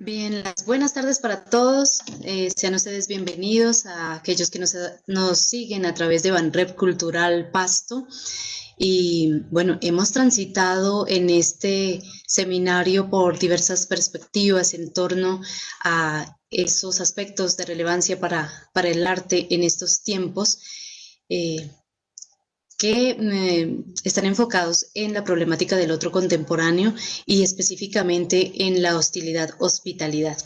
Bien, las buenas tardes para todos. Sean ustedes bienvenidos a aquellos que nos siguen a través de Banrep Cultural Pasto. Y bueno, hemos transitado en este seminario por diversas perspectivas en torno a esos aspectos de relevancia para el arte en estos tiempos. Que están enfocados en la problemática del otro contemporáneo y específicamente en la hostilidad-hospitalidad.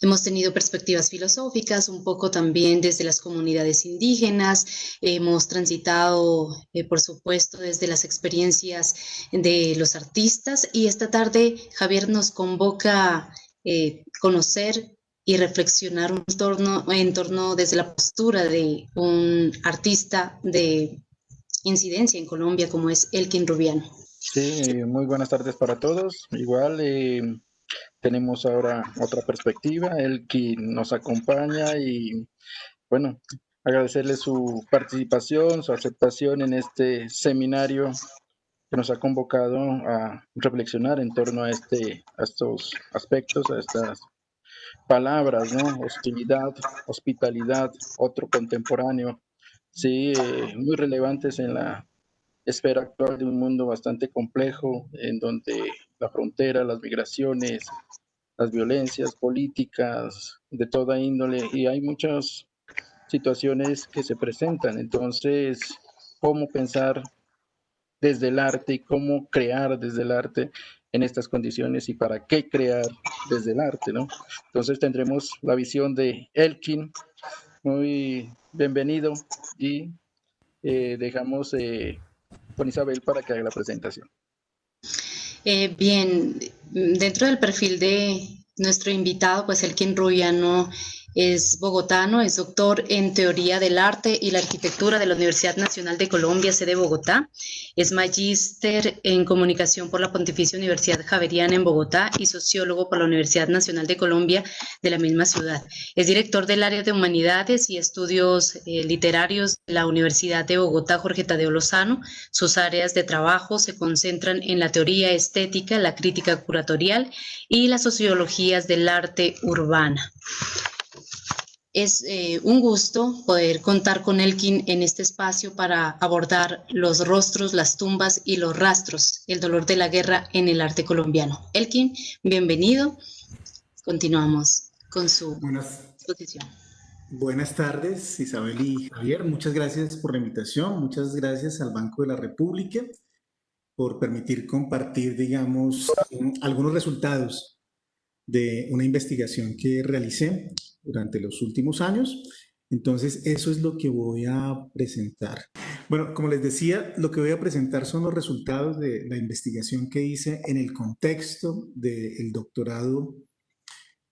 Hemos tenido perspectivas filosóficas, un poco también desde las comunidades indígenas, hemos transitado, por supuesto, desde las experiencias de los artistas y esta tarde Javier nos convoca a conocer y reflexionar en torno desde la postura de un artista de incidencia en Colombia como es Elkin Rubiano. Sí, muy buenas tardes para todos. Igual tenemos ahora otra perspectiva, el que nos acompaña y bueno, agradecerle su participación, su aceptación en este seminario que nos ha convocado a reflexionar en torno a estos aspectos, a estas palabras, ¿no? Hostilidad, hospitalidad, otro contemporáneo, sí, muy relevantes en la esfera actual de un mundo bastante complejo, en donde la frontera, las migraciones, las violencias políticas de toda índole, y hay muchas situaciones que se presentan. Entonces, ¿cómo pensar desde el arte y cómo crear desde el arte en estas condiciones y para qué crear desde el arte, ¿no? Entonces tendremos la visión de Elkin. Muy bienvenido y dejamos con Isabel para que haga la presentación. Bien, dentro del perfil de nuestro invitado, pues Elkin Rubiano es bogotano, es doctor en Teoría del Arte y la Arquitectura de la Universidad Nacional de Colombia, sede Bogotá. Es magíster en Comunicación por la Pontificia Universidad Javeriana en Bogotá y sociólogo por la Universidad Nacional de Colombia de la misma ciudad. Es director del área de Humanidades y Estudios Literarios de la Universidad de Bogotá, Jorge Tadeo Lozano. Sus áreas de trabajo se concentran en la teoría estética, la crítica curatorial y las sociologías del arte urbana. Es un gusto poder contar con Elkin en este espacio para abordar los rostros, las tumbas y los rastros, el dolor de la guerra en el arte colombiano. Elkin, bienvenido. Continuamos con su exposición. Buenas tardes, Isabel y Javier. Muchas gracias por la invitación. Muchas gracias al Banco de la República por permitir compartir, digamos, algunos resultados de una investigación que realicé durante los últimos años. Entonces, eso es lo que voy a presentar. Bueno, como les decía, lo que voy a presentar son los resultados de la investigación que hice en el contexto del doctorado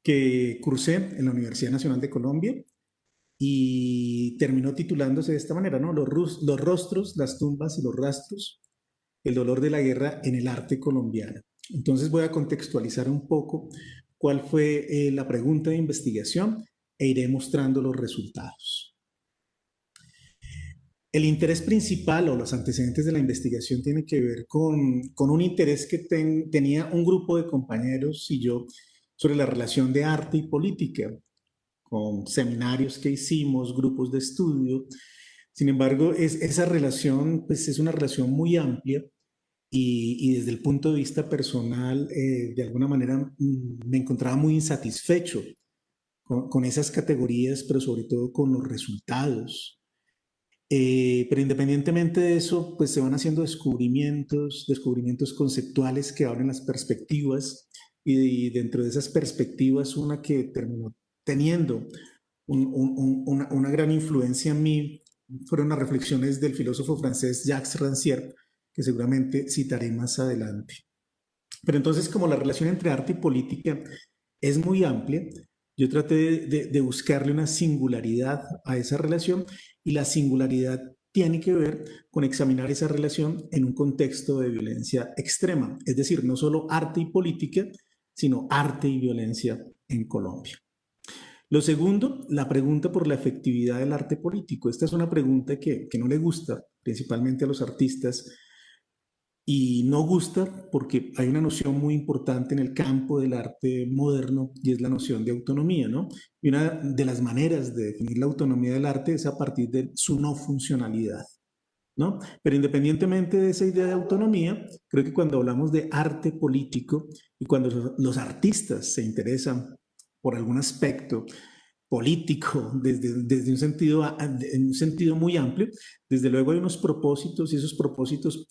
que cursé en la Universidad Nacional de Colombia y terminó titulándose de esta manera, ¿no? Los rostros, las tumbas y los rastros, el dolor de la guerra en el arte colombiano. Entonces voy a contextualizar un poco cuál fue la pregunta de investigación e iré mostrando los resultados. El interés principal o los antecedentes de la investigación tiene que ver con un interés que tenía un grupo de compañeros y yo sobre la relación de arte y política, con seminarios que hicimos, grupos de estudio. Sin embargo, esa relación pues, es una relación muy amplia y desde el punto de vista personal, de alguna manera me encontraba muy insatisfecho con esas categorías, pero sobre todo con los resultados. Pero independientemente de eso, pues se van haciendo descubrimientos conceptuales que abren las perspectivas y dentro de esas perspectivas una que terminó teniendo una gran influencia en mí fueron las reflexiones del filósofo francés Jacques Rancière, que seguramente citaré más adelante. Pero entonces, como la relación entre arte y política es muy amplia, yo traté de buscarle una singularidad a esa relación y la singularidad tiene que ver con examinar esa relación en un contexto de violencia extrema, es decir, no solo arte y política, sino arte y violencia en Colombia. Lo segundo, la pregunta por la efectividad del arte político. Esta es una pregunta que no le gusta principalmente a los artistas y no gusta porque hay una noción muy importante en el campo del arte moderno y es la noción de autonomía, ¿no? Y una de las maneras de definir la autonomía del arte es a partir de su no funcionalidad, ¿no? Pero independientemente de esa idea de autonomía, creo que cuando hablamos de arte político y cuando los artistas se interesan por algún aspecto político desde un sentido muy amplio, desde luego hay unos propósitos y esos propósitos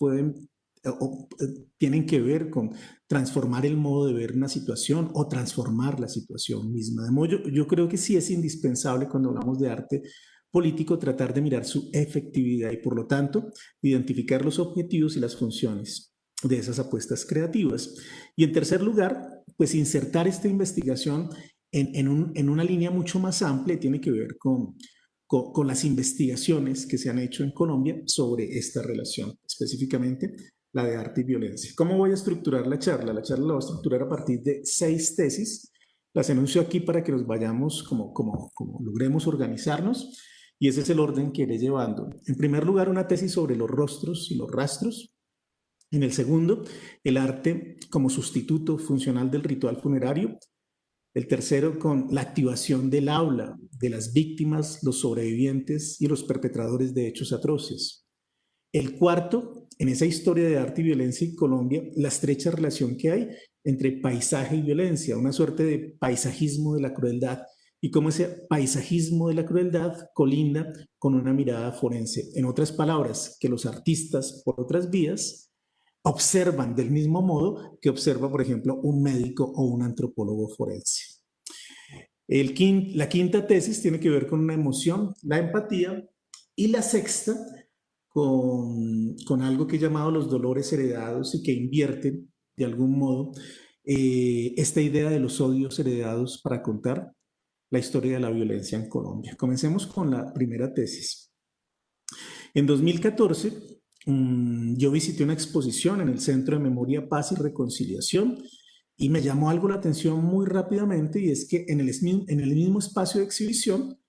tienen que ver con transformar el modo de ver una situación o transformar la situación misma. De modo, yo creo que sí es indispensable cuando hablamos de arte político tratar de mirar su efectividad y por lo tanto identificar los objetivos y las funciones de esas apuestas creativas. Y en tercer lugar, pues insertar esta investigación en una línea mucho más amplia y tiene que ver con las investigaciones que se han hecho en Colombia sobre esta relación, específicamente la de arte y violencia. ¿Cómo voy a estructurar la charla? La charla la voy a estructurar a partir de 6 tesis. Las anuncio aquí para que nos vayamos como logremos organizarnos y ese es el orden que iré llevando. En primer lugar, una tesis sobre los rostros y los rastros. En el segundo, el arte como sustituto funcional del ritual funerario. El tercero, con la activación del aula de las víctimas, los sobrevivientes y los perpetradores de hechos atroces. El cuarto, en esa historia de arte y violencia en Colombia, la estrecha relación que hay entre paisaje y violencia, una suerte de paisajismo de la crueldad y cómo ese paisajismo de la crueldad colinda con una mirada forense. En otras palabras, que los artistas, por otras vías, observan del mismo modo que observa, por ejemplo, un médico o un antropólogo forense. La quinta tesis tiene que ver con una emoción, la empatía, y la sexta con algo que he llamado los dolores heredados y que invierten de algún modo esta idea de los odios heredados para contar la historia de la violencia en Colombia. Comencemos con la primera tesis. En 2014, yo visité una exposición en el Centro de Memoria, Paz y Reconciliación y me llamó algo la atención muy rápidamente y es que en el mismo espacio de exhibición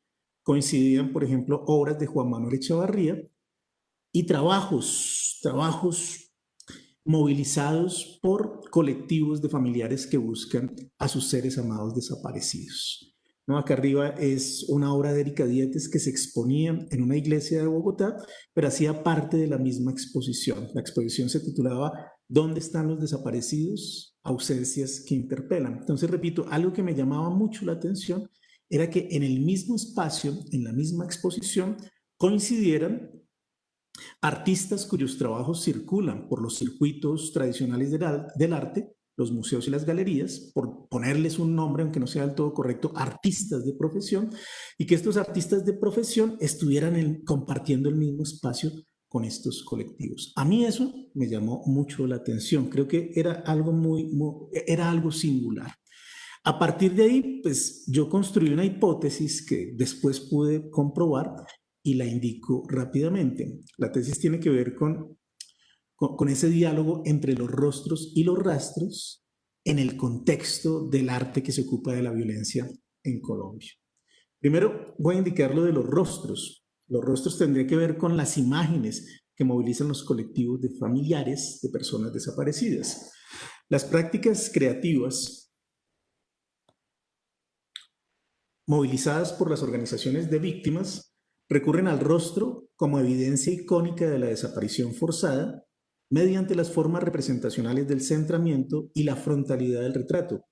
coincidían, por ejemplo, obras de Juan Manuel Echevarría y trabajos movilizados por colectivos de familiares que buscan a sus seres amados desaparecidos. ¿No? Acá arriba es una obra de Erika Dietes que se exponía en una iglesia de Bogotá, pero hacía parte de la misma exposición. La exposición se titulaba ¿Dónde están los desaparecidos? Ausencias que interpelan. Entonces, repito, algo que me llamaba mucho la atención era que en el mismo espacio, en la misma exposición, coincidieran artistas cuyos trabajos circulan por los circuitos tradicionales del arte, los museos y las galerías, por ponerles un nombre, aunque no sea del todo correcto, artistas de profesión, y que estos artistas de profesión estuvieran compartiendo el mismo espacio con estos colectivos. A mí eso me llamó mucho la atención, creo que era algo singular. A partir de ahí, pues yo construí una hipótesis que después pude comprobar y la indico rápidamente. La tesis tiene que ver con ese diálogo entre los rostros y los rastros en el contexto del arte que se ocupa de la violencia en Colombia. Primero voy a indicar lo de los rostros. Los rostros tendrían que ver con las imágenes que movilizan los colectivos de familiares de personas desaparecidas. Las prácticas creativas movilizadas por las organizaciones de víctimas recurren al rostro como evidencia icónica de la desaparición forzada mediante las formas representacionales del centramiento y la frontalidad del retrato,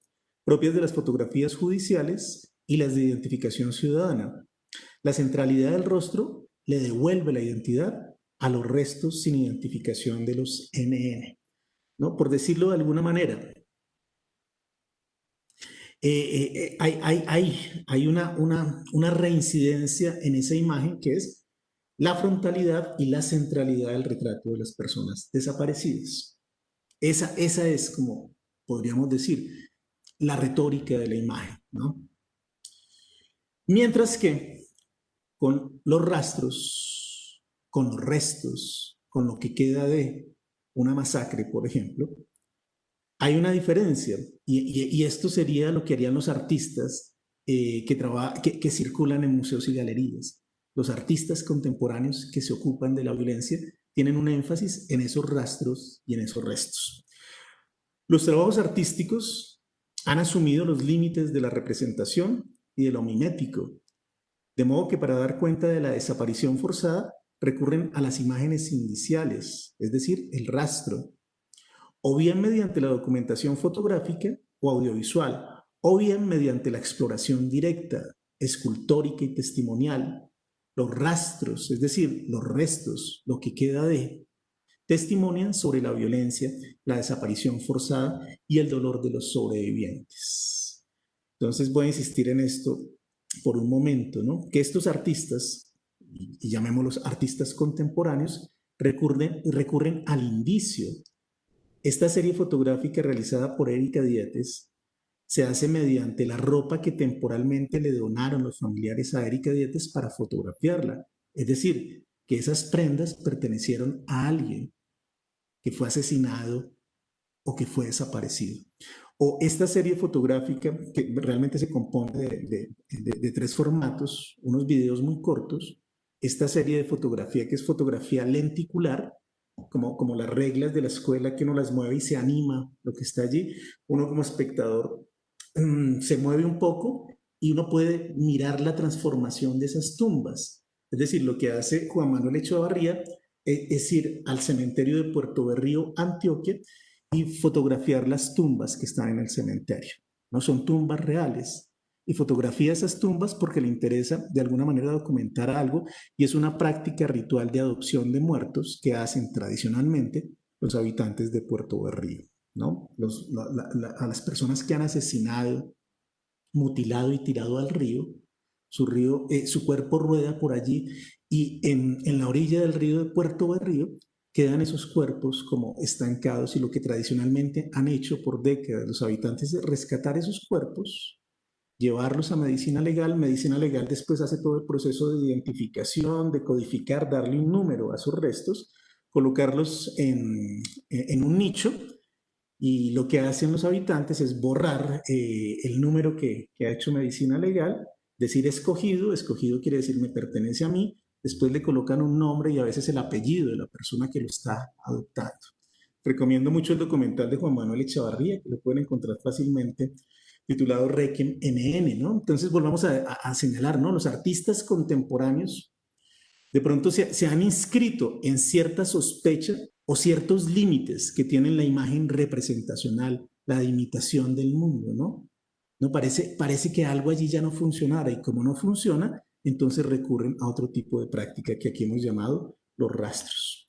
propias de las fotografías judiciales y las de identificación ciudadana. La centralidad del rostro le devuelve la identidad a los restos sin identificación de los NN, ¿no? Por decirlo de alguna manera, hay una reincidencia en esa imagen que es la frontalidad y la centralidad del retrato de las personas desaparecidas. Esa es, como podríamos decir, la retórica de la imagen, ¿no? Mientras que con los rastros, con los restos, con lo que queda de una masacre, por ejemplo, hay una diferencia y esto sería lo que harían los artistas que circulan en museos y galerías. Los artistas contemporáneos que se ocupan de la violencia tienen un énfasis en esos rastros y en esos restos. Los trabajos artísticos han asumido los límites de la representación y de lo mimético, de modo que para dar cuenta de la desaparición forzada recurren a las imágenes iniciales, es decir, el rastro, o bien mediante la documentación fotográfica o audiovisual, o bien mediante la exploración directa, escultórica y testimonial. Los rastros, es decir, los restos, lo que queda de, testimonian sobre la violencia, la desaparición forzada y el dolor de los sobrevivientes. Entonces voy a insistir en esto por un momento, ¿no? Que estos artistas, y llamémoslos artistas contemporáneos, recurren al indicio. Esta serie fotográfica realizada por Erika Dietes se hace mediante la ropa que temporalmente le donaron los familiares a Erika Dietes para fotografiarla. Es decir, que esas prendas pertenecieron a alguien que fue asesinado o que fue desaparecido. O esta serie fotográfica que realmente se compone de 3 formatos, unos videos muy cortos, esta serie de fotografía que es fotografía lenticular, como las reglas de la escuela que uno las mueve y se anima lo que está allí, uno como espectador se mueve un poco y uno puede mirar la transformación de esas tumbas. Es decir, lo que hace Juan Manuel Echavarría es ir al cementerio de Puerto Berrío, Antioquia, y fotografiar las tumbas que están en el cementerio. No son tumbas reales. Y fotografía esas tumbas porque le interesa de alguna manera documentar algo y es una práctica ritual de adopción de muertos que hacen tradicionalmente los habitantes de Puerto Berrío, ¿no? A las personas que han asesinado, mutilado y tirado al río, su cuerpo rueda por allí y en la orilla del río de Puerto Berrío quedan esos cuerpos como estancados y lo que tradicionalmente han hecho por décadas los habitantes es rescatar esos cuerpos, llevarlos a medicina legal después hace todo el proceso de identificación, de codificar, darle un número a sus restos, colocarlos en un nicho y lo que hacen los habitantes es borrar el número que ha hecho medicina legal, decir escogido quiere decir me pertenece a mí, después le colocan un nombre y a veces el apellido de la persona que lo está adoptando. Recomiendo mucho el documental de Juan Manuel Echavarría, que lo pueden encontrar fácilmente, titulado Requiem NN, ¿no? Entonces volvamos a señalar, ¿no? Los artistas contemporáneos de pronto se han inscrito en cierta sospecha o ciertos límites que tienen la imagen representacional, la de imitación del mundo, ¿no? No parece que algo allí ya no funcionara y como no funciona, entonces recurren a otro tipo de práctica que aquí hemos llamado los rastros.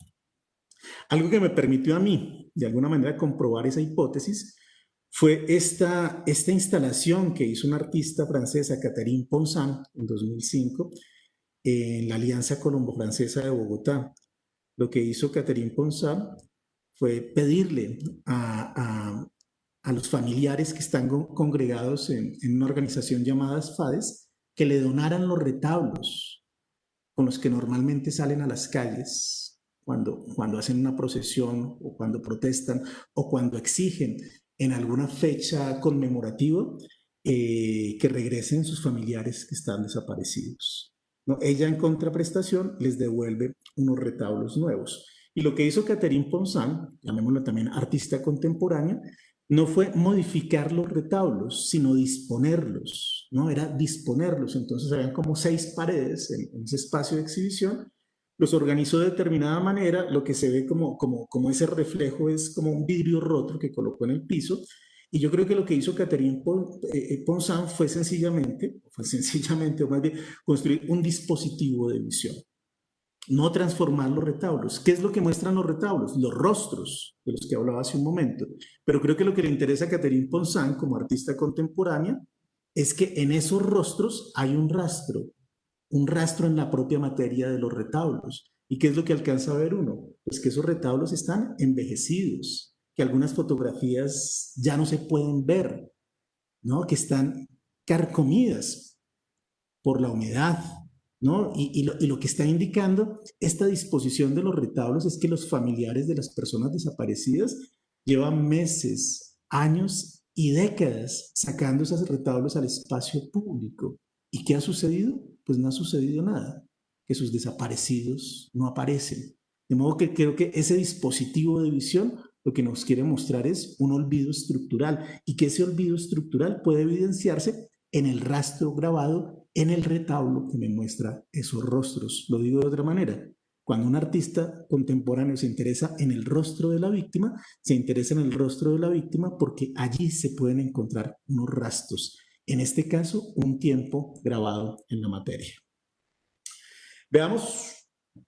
Algo que me permitió a mí, de alguna manera, comprobar esa hipótesis fue esta instalación que hizo una artista francesa, Catherine Ponsard, en 2005, en la Alianza Colombo-Francesa de Bogotá. Lo que hizo Catherine Ponsard fue pedirle a los familiares que están congregados en una organización llamada FADES que le donaran los retablos con los que normalmente salen a las calles cuando hacen una procesión o cuando protestan o cuando exigen en alguna fecha conmemorativa que regresen sus familiares que están desaparecidos. ¿No? Ella en contraprestación les devuelve unos retablos nuevos. Y lo que hizo Catherine Ponsard, llamémoslo también artista contemporánea, no fue modificar los retablos, sino disponerlos, ¿no? Era disponerlos. Entonces habían como 6 paredes en ese espacio de exhibición, los organizó de determinada manera, lo que se ve como ese reflejo es como un vidrio roto que colocó en el piso, y yo creo que lo que hizo Catherine Ponsard fue sencillamente, o más bien, construir un dispositivo de visión. No transformar los retablos. ¿Qué es lo que muestran los retablos? Los rostros, de los que hablaba hace un momento. Pero creo que lo que le interesa a Catherine Ponsard como artista contemporánea es que en esos rostros hay un rastro en la propia materia de los retablos. ¿Y qué es lo que alcanza a ver uno? Pues que esos retablos están envejecidos, que algunas fotografías ya no se pueden ver, ¿no? Que están carcomidas por la humedad, ¿no? Y lo que está indicando esta disposición de los retablos es que los familiares de las personas desaparecidas llevan meses, años y décadas sacando esos retablos al espacio público. ¿Y qué ha sucedido? Pues no ha sucedido nada, que sus desaparecidos no aparecen. De modo que creo que ese dispositivo de visión lo que nos quiere mostrar es un olvido estructural y que ese olvido estructural puede evidenciarse en el rastro grabado en el retablo que me muestra esos rostros. Lo digo de otra manera. Cuando un artista contemporáneo se interesa en el rostro de la víctima, se interesa en el rostro de la víctima porque allí se pueden encontrar unos rastros. En este caso, un tiempo grabado en la materia. Veamos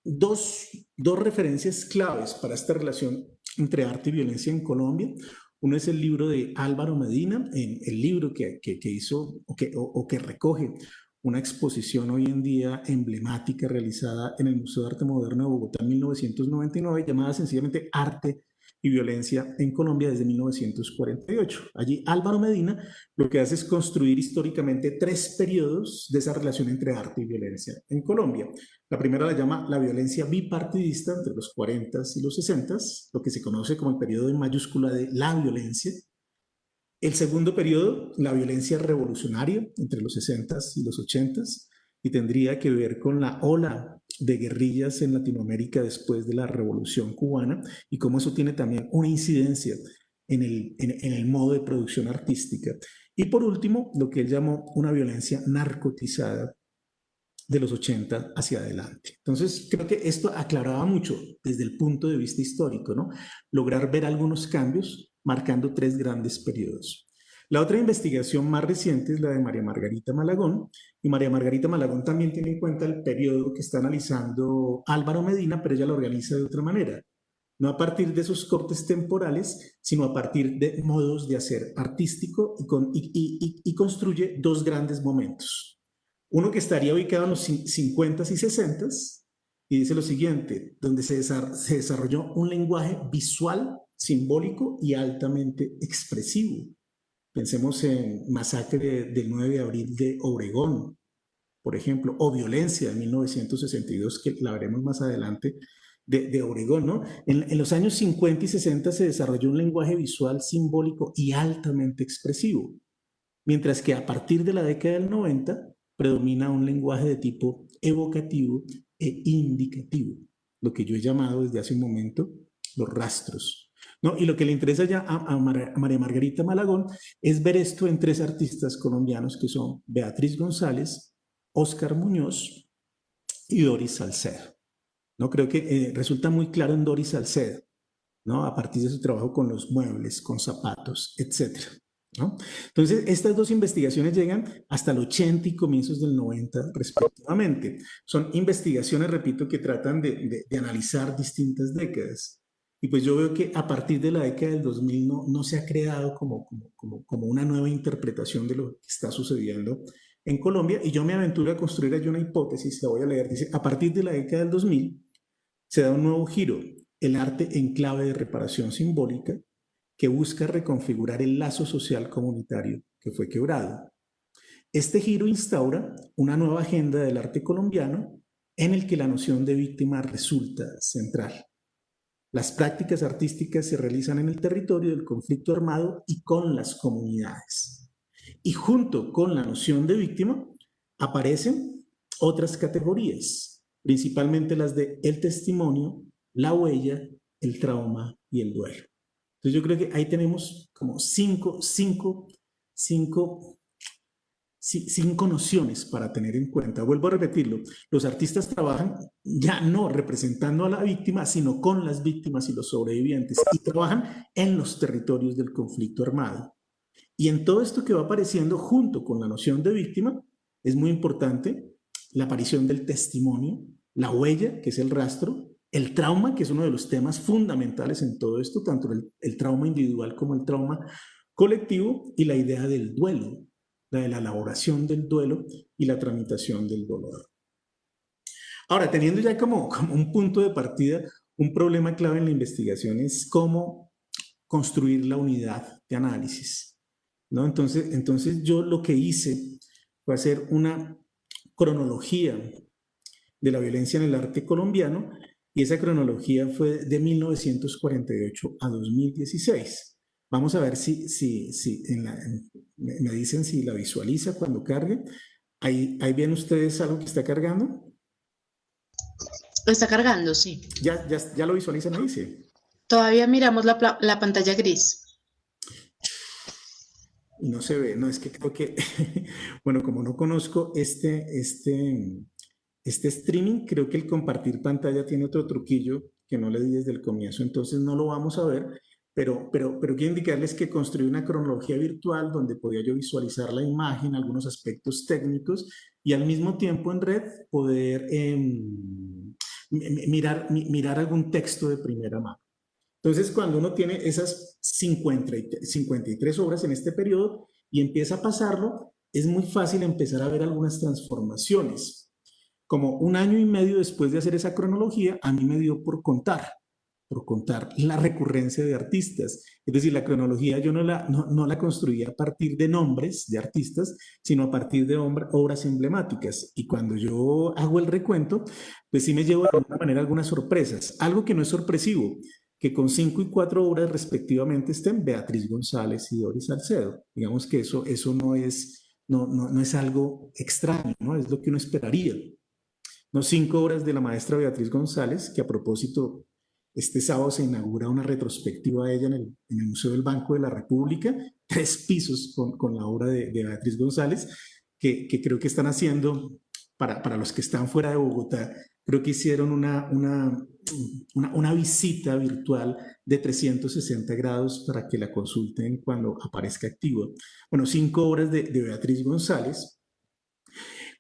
dos referencias claves para esta relación entre arte y violencia en Colombia. Uno es el libro de Álvaro Medina, el libro que hizo o que recoge una exposición hoy en día emblemática realizada en el Museo de Arte Moderno de Bogotá en 1999, llamada sencillamente Arte y Violencia en Colombia desde 1948. Allí Álvaro Medina lo que hace es construir históricamente 3 periodos de esa relación entre arte y violencia en Colombia. La primera la llama la violencia bipartidista entre los 40s y los 60s, lo que se conoce como el periodo en mayúscula de la violencia. El segundo periodo, la violencia revolucionaria entre los 60s y los 80s, y tendría que ver con la ola de guerrillas en Latinoamérica después de la Revolución Cubana y cómo eso tiene también una incidencia en el modo de producción artística. Y por último, lo que él llamó una violencia narcotizada de los 80 hacia adelante. Entonces, creo que esto aclaraba mucho desde el punto de vista histórico, ¿no? Lograr ver algunos cambios marcando 3 grandes periodos. La otra investigación más reciente es la de María Margarita Malagón, y María Margarita Malagón también tiene en cuenta el periodo que está analizando Álvaro Medina, pero ella lo organiza de otra manera. No a partir de esos cortes temporales, sino a partir de modos de hacer artístico y construye 2 grandes momentos. Uno que estaría ubicado en los 50s y 60s y dice lo siguiente, donde se desarrolló un lenguaje visual, simbólico y altamente expresivo. Pensemos en Masacre del 9 de abril de Obregón, por ejemplo, o Violencia de 1962, que la veremos más adelante, de Obregón, ¿no? En los años 50 y 60 se desarrolló un lenguaje visual, simbólico y altamente expresivo, mientras que a partir de la década del 90 predomina un lenguaje de tipo evocativo e indicativo, lo que yo he llamado desde hace un momento los rastros, ¿no? Y lo que le interesa ya a María Margarita Malagón es ver esto en 3 artistas colombianos que son Beatriz González, Óscar Muñoz y Doris Salcedo, ¿no? Creo que resulta muy claro en Doris Salcedo, ¿no? A partir de su trabajo con los muebles, con zapatos, etcétera, ¿no? Entonces, estas 2 investigaciones llegan hasta el 80 y comienzos del 90 respectivamente. Son investigaciones, repito, que tratan de analizar distintas décadas. Y pues yo veo que a partir de la década del 2000 no se ha creado como una nueva interpretación de lo que está sucediendo en Colombia. Y yo me aventuro a construir allí una hipótesis, la voy a leer, dice, a partir de la década del 2000 se da un nuevo giro, el arte en clave de reparación simbólica, que busca reconfigurar el lazo social comunitario que fue quebrado. Este giro instaura una nueva agenda del arte colombiano en el que la noción de víctima resulta central. Las prácticas artísticas se realizan en el territorio del conflicto armado y con las comunidades. Y junto con la noción de víctima aparecen otras categorías, principalmente las de el testimonio, la huella, el trauma y el duelo. Entonces yo creo que ahí tenemos como cinco nociones para tener en cuenta. Vuelvo a repetirlo, los artistas trabajan ya no representando a la víctima, sino con las víctimas y los sobrevivientes, y trabajan en los territorios del conflicto armado. Y en todo esto que va apareciendo junto con la noción de víctima, es muy importante la aparición del testimonio, la huella, que es el rastro, el trauma, que es uno de los temas fundamentales en todo esto, tanto el trauma individual como el trauma colectivo, y la idea del duelo, la de la elaboración del duelo y la tramitación del dolor. Ahora, teniendo ya como un punto de partida, un problema clave en la investigación es cómo construir la unidad de análisis, ¿no? Entonces yo lo que hice fue hacer una cronología de la violencia en el arte colombiano, y esa cronología fue de 1948 a 2016. Vamos a ver me dicen si la visualiza cuando cargue. Ahí ven ustedes algo que está cargando. Está cargando, sí. Ya lo visualizan ahí, sí. Todavía miramos la pantalla gris. Y no se ve, no, es que creo que, bueno, como no conozco este streaming, creo que el compartir pantalla tiene otro truquillo que no le di desde el comienzo, entonces no lo vamos a ver, pero quiero indicarles que construí una cronología virtual donde podía yo visualizar la imagen, algunos aspectos técnicos y al mismo tiempo en red poder mirar algún texto de primera mano. Entonces, cuando uno tiene esas 53 obras en este periodo y empieza a pasarlo, es muy fácil empezar a ver algunas transformaciones. Como un año y medio después de hacer esa cronología, a mí me dio por contar la recurrencia de artistas. Es decir, la cronología yo no la construía a partir de nombres de artistas, sino a partir de obras emblemáticas. Y cuando yo hago el recuento, pues sí me llevo de alguna manera algunas sorpresas. Algo que no es sorpresivo, que con 5 y 4 obras respectivamente estén Beatriz González y Doris Salcedo. Digamos que eso no es algo extraño, ¿no? Es lo que uno esperaría. No, 5 obras de la maestra Beatriz González, que a propósito, este sábado se inaugura una retrospectiva de ella en el Museo del Banco de la República, 3 pisos con la obra de Beatriz González, que creo que están haciendo, para los que están fuera de Bogotá, creo que hicieron una visita virtual de 360 grados para que la consulten cuando aparezca activo. Bueno, 5 obras de Beatriz González,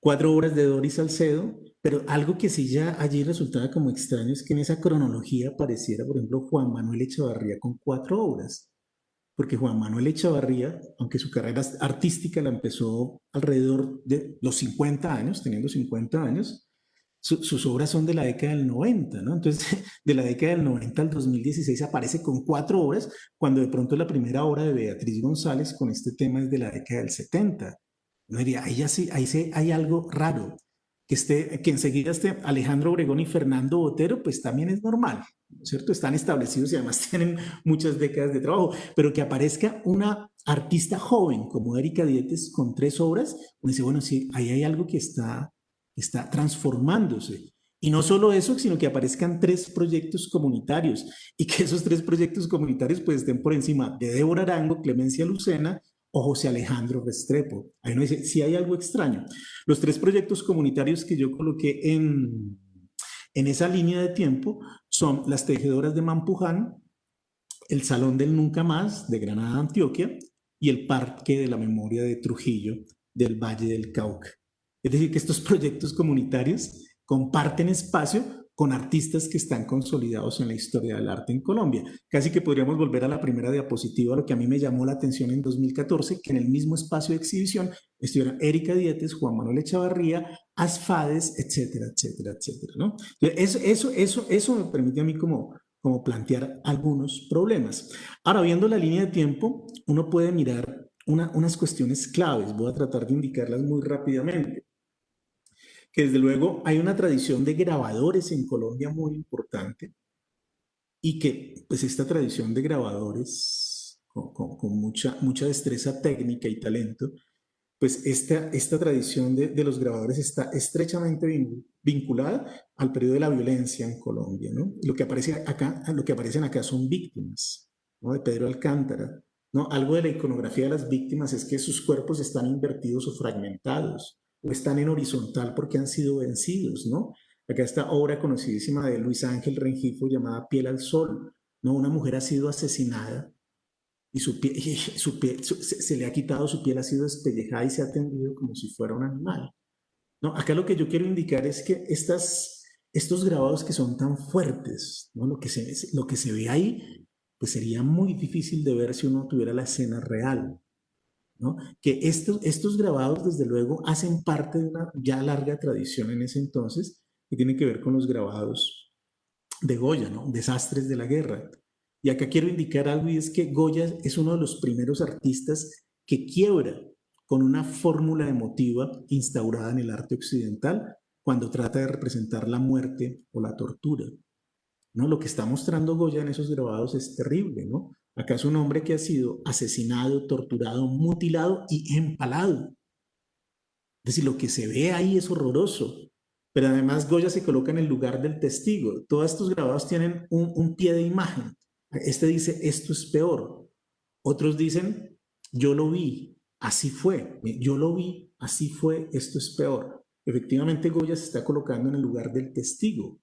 4 obras de Doris Salcedo, pero algo que sí ya allí resultaba como extraño es que en esa cronología apareciera, por ejemplo, Juan Manuel Echavarría con 4 obras, porque Juan Manuel Echavarría, aunque su carrera artística la empezó alrededor de los 50 años, teniendo 50 años, sus obras son de la década del 90, ¿no? Entonces, de la década del 90 al 2016 aparece con 4 obras, cuando de pronto la primera obra de Beatriz González con este tema es de la década del 70. No diría, ahí sí hay algo raro. Que enseguida esté Alejandro Obregón y Fernando Botero, pues también es normal, ¿cierto? Están establecidos y además tienen muchas décadas de trabajo, pero que aparezca una artista joven como Erika Dietes con 3 obras, uno dice, bueno, sí, ahí hay algo que está transformándose. Y no solo eso, sino que aparezcan 3 proyectos comunitarios y que esos 3 proyectos comunitarios pues estén por encima de Débora Arango, Clemencia Lucena o José Alejandro Restrepo. Ahí uno dice, sí hay algo extraño. Los 3 proyectos comunitarios que yo coloqué en esa línea de tiempo son Las Tejedoras de Mampuján, el Salón del Nunca Más de Granada, Antioquia, y el Parque de la Memoria de Trujillo del Valle del Cauca. Es decir, que estos proyectos comunitarios comparten espacio con artistas que están consolidados en la historia del arte en Colombia. Casi que podríamos volver a la primera diapositiva, lo que a mí me llamó la atención en 2014, que en el mismo espacio de exhibición estuvieran Erika Dietes, Juan Manuel Echavarría, Asfades, etcétera, etcétera, etcétera, ¿no? Eso me permite a mí como plantear algunos problemas. Ahora, viendo la línea de tiempo, uno puede mirar unas cuestiones claves. Voy a tratar de indicarlas muy rápidamente. Que desde luego hay una tradición de grabadores en Colombia muy importante y que pues esta tradición de grabadores con mucha destreza técnica y talento, pues esta tradición de los grabadores está estrechamente vinculada al periodo de la violencia en Colombia, ¿no? Lo que aparecen acá son víctimas, ¿no? De Pedro Alcántara, ¿no? Algo de la iconografía de las víctimas es que sus cuerpos están invertidos o fragmentados, o están en horizontal porque han sido vencidos, ¿no? Acá está obra conocidísima de Luis Ángel Rengifo llamada Piel al Sol, ¿no? Una mujer ha sido asesinada y se le ha quitado su piel, ha sido despellejada y se ha tendido como si fuera un animal. No, acá lo que yo quiero indicar es que estos grabados que son tan fuertes, ¿no? Lo que se ve ahí, pues sería muy difícil de ver si uno tuviera la escena real, ¿no? Que estos grabados, desde luego, hacen parte de una ya larga tradición en ese entonces, que tiene que ver con los grabados de Goya, ¿no? Desastres de la guerra. Y acá quiero indicar algo y es que Goya es uno de los primeros artistas que quiebra con una fórmula emotiva instaurada en el arte occidental cuando trata de representar la muerte o la tortura, ¿no? Lo que está mostrando Goya en esos grabados es terrible, ¿no? Acá es un hombre que ha sido asesinado, torturado, mutilado y empalado. Es decir, lo que se ve ahí es horroroso. pero además Goya se coloca en el lugar del testigo. Todos estos grabados tienen un pie de imagen. Este dice, esto es peor. Otros dicen, yo lo vi, así fue. Yo lo vi, así fue, esto es peor. Efectivamente, Goya se está colocando en el lugar del testigo,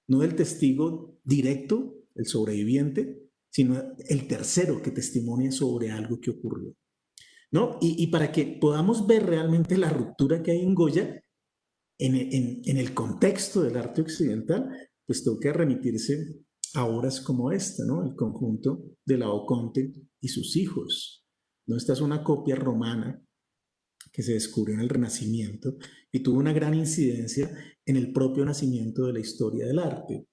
no del testigo directo, el sobreviviente, sino el tercero que testimonia sobre algo que ocurrió, ¿no? Y para que podamos ver realmente la ruptura que hay en Goya, en el contexto del arte occidental, pues toca remitirse a obras como esta, ¿no? El conjunto de Laoconte y sus hijos, ¿no? Esta es una copia romana que se descubrió en el Renacimiento y tuvo una gran incidencia en el propio nacimiento de la historia del arte.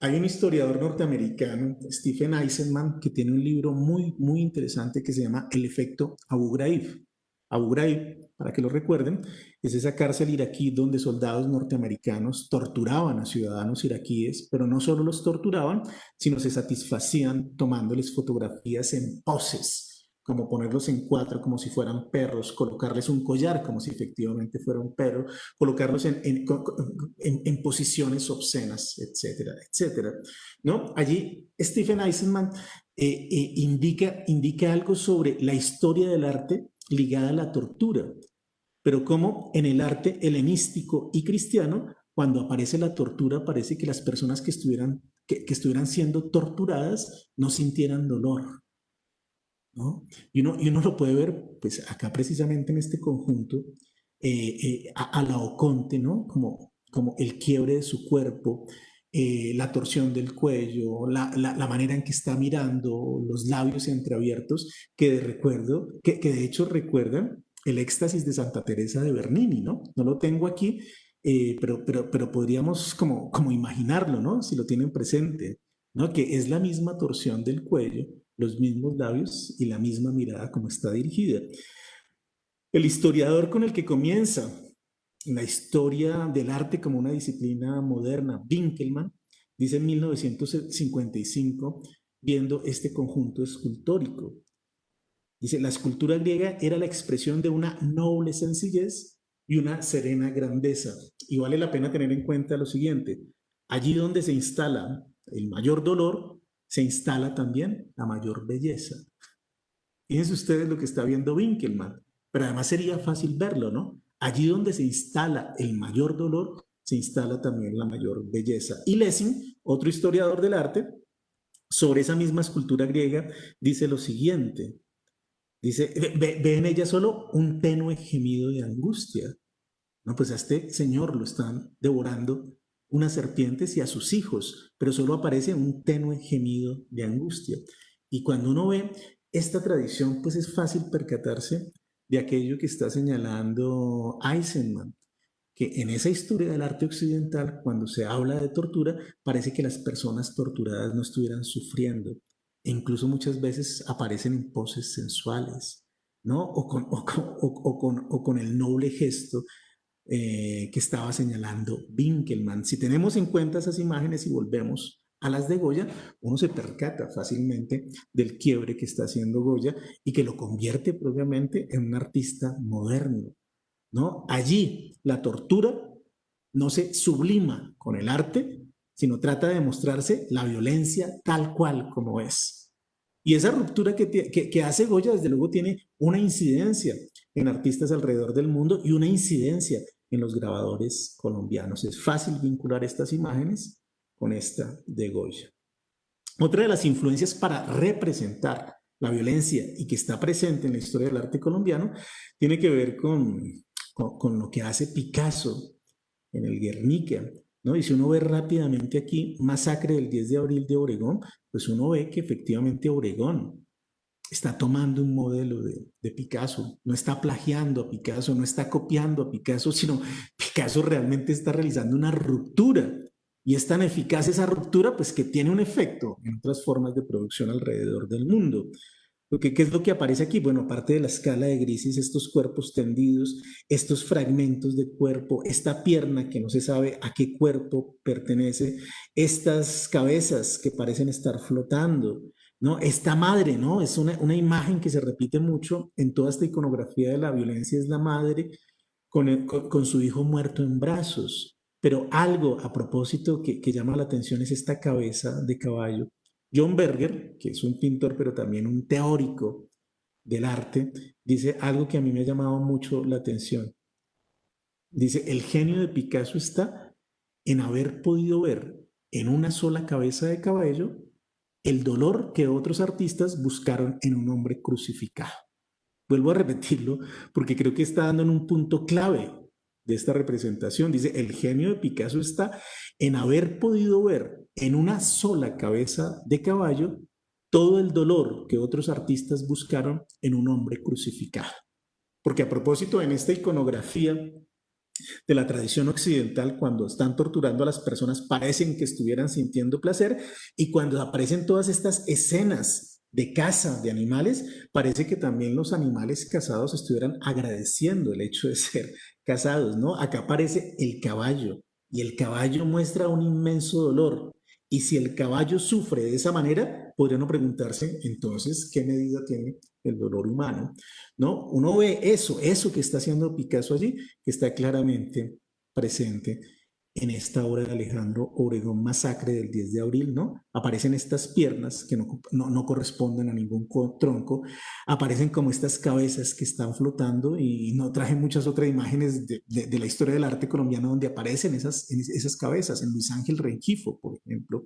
Hay un historiador norteamericano, Stephen Eisenman, que tiene un libro muy interesante que se llama El efecto Abu Ghraib. Abu Ghraib, para que lo recuerden, es esa cárcel iraquí donde soldados norteamericanos torturaban a ciudadanos iraquíes, pero no solo los torturaban, sino se satisfacían tomándoles fotografías en poses, como ponerlos en cuatro como si fueran perros, colocarles un collar como si efectivamente fuera un perro, colocarlos en posiciones obscenas, etcétera, etcétera, ¿no? Allí Stephen Eisenman indica algo sobre la historia del arte ligada a la tortura, pero como en el arte helenístico y cristiano, cuando aparece la tortura, parece que las personas que estuvieran siendo torturadas no sintieran dolor, ¿no? Y uno lo puede ver, pues acá precisamente en este conjunto, a Laoconte, ¿no? Como el quiebre de su cuerpo, la torsión del cuello, la manera en que está mirando, los labios entreabiertos, que de hecho recuerdan el éxtasis de Santa Teresa de Bernini, ¿no? No lo tengo aquí, pero podríamos como imaginarlo, ¿no? Si lo tienen presente, ¿no? Que es la misma torsión del cuello, los mismos labios y la misma mirada como está dirigida. El historiador con el que comienza la historia del arte como una disciplina moderna, Winkelmann, dice en 1955, viendo este conjunto escultórico, dice, la escultura griega era la expresión de una noble sencillez y una serena grandeza. Y vale la pena tener en cuenta lo siguiente, allí donde se instala el mayor dolor, se instala también la mayor belleza. Fíjense ustedes lo que está viendo Winkelmann, pero además sería fácil verlo, ¿no? Allí donde se instala el mayor dolor, se instala también la mayor belleza. Y Lessing, otro historiador del arte, sobre esa misma escultura griega, dice lo siguiente, dice, ve en ella solo un tenue gemido de angustia. No, pues a este señor lo están devorando unas serpientes y a sus hijos, pero solo aparece un tenue gemido de angustia. Y cuando uno ve esta tradición, pues es fácil percatarse de aquello que está señalando Eisenman, que en esa historia del arte occidental, cuando se habla de tortura, parece que las personas torturadas no estuvieran sufriendo. E incluso muchas veces aparecen en poses sensuales, ¿no? O con el noble gesto que estaba señalando Winkelmann. Si tenemos en cuenta esas imágenes y volvemos a las de Goya, uno se percata fácilmente del quiebre que está haciendo Goya y que lo convierte propiamente en un artista moderno, ¿no? Allí la tortura no se sublima con el arte, sino trata de mostrarse la violencia tal cual como es. Y esa ruptura que hace Goya, desde luego, tiene una incidencia en artistas alrededor del mundo y una incidencia en los grabadores colombianos. Es fácil vincular estas imágenes con esta de Goya. Otra de las influencias para representar la violencia y que está presente en la historia del arte colombiano tiene que ver con lo que hace Picasso en el Guernica, ¿no? Y si uno ve rápidamente aquí, Masacre del 10 de abril de Obregón, pues uno ve que efectivamente Obregón está tomando un modelo de Picasso, no está plagiando a Picasso, no está copiando a Picasso, sino Picasso realmente está realizando una ruptura. Y es tan eficaz esa ruptura, pues que tiene un efecto en otras formas de producción alrededor del mundo. ¿Qué es lo que aparece aquí? Bueno, aparte de la escala de grises, estos cuerpos tendidos, estos fragmentos de cuerpo, esta pierna que no se sabe a qué cuerpo pertenece, estas cabezas que parecen estar flotando, ¿no? Esta madre, ¿no? Es una imagen que se repite mucho en toda esta iconografía de la violencia, es la madre con su hijo muerto en brazos. Pero algo a propósito que llama la atención es esta cabeza de caballo. John Berger, que es un pintor pero también un teórico del arte, dice algo que a mí me ha llamado mucho la atención. Dice, el genio de Picasso está en haber podido ver en una sola cabeza de caballo el dolor que otros artistas buscaron en un hombre crucificado. Vuelvo a repetirlo porque creo que está dando en un punto clave de esta representación. Dice, el genio de Picasso está en haber podido ver en una sola cabeza de caballo todo el dolor que otros artistas buscaron en un hombre crucificado. Porque a propósito, en esta iconografía de la tradición occidental, cuando están torturando a las personas, parecen que estuvieran sintiendo placer, y cuando aparecen todas estas escenas de caza de animales, parece que también los animales cazados estuvieran agradeciendo el hecho de ser cazados, ¿no? Acá aparece el caballo, y el caballo muestra un inmenso dolor, y si el caballo sufre de esa manera, podría uno preguntarse, entonces, ¿qué medida tiene el dolor humano? ¿No? Uno ve eso que está haciendo Picasso allí, que está claramente presente en esta obra de Alejandro Obregón, Masacre del 10 de abril, ¿no? Aparecen estas piernas que no corresponden a ningún tronco, aparecen como estas cabezas que están flotando, y no traje muchas otras imágenes de la historia del arte colombiano donde aparecen esas cabezas, en Luis Ángel Rengifo, por ejemplo,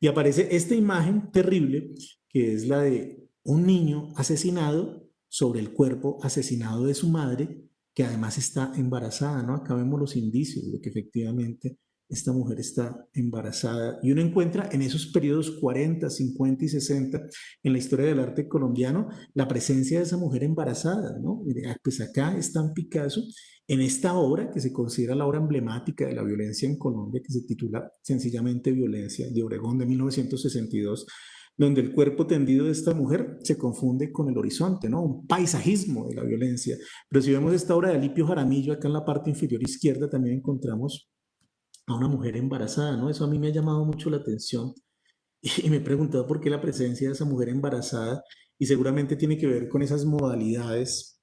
y aparece esta imagen terrible que es la de un niño asesinado sobre el cuerpo asesinado de su madre, que además está embarazada, ¿no? Acá vemos los indicios de que efectivamente esta mujer está embarazada. Y uno encuentra en esos periodos 40, 50 y 60 en la historia del arte colombiano la presencia de esa mujer embarazada, ¿no? Pues acá está en Picasso, en esta obra que se considera la obra emblemática de la violencia en Colombia, que se titula sencillamente Violencia, de Obregón, de 1962, donde el cuerpo tendido de esta mujer se confunde con el horizonte, ¿no? Un paisajismo de la violencia. Pero si vemos esta obra de Alipio Jaramillo, acá en la parte inferior izquierda también encontramos a una mujer embarazada, ¿no? Eso a mí me ha llamado mucho la atención y me he preguntado por qué la presencia de esa mujer embarazada, y seguramente tiene que ver con esas modalidades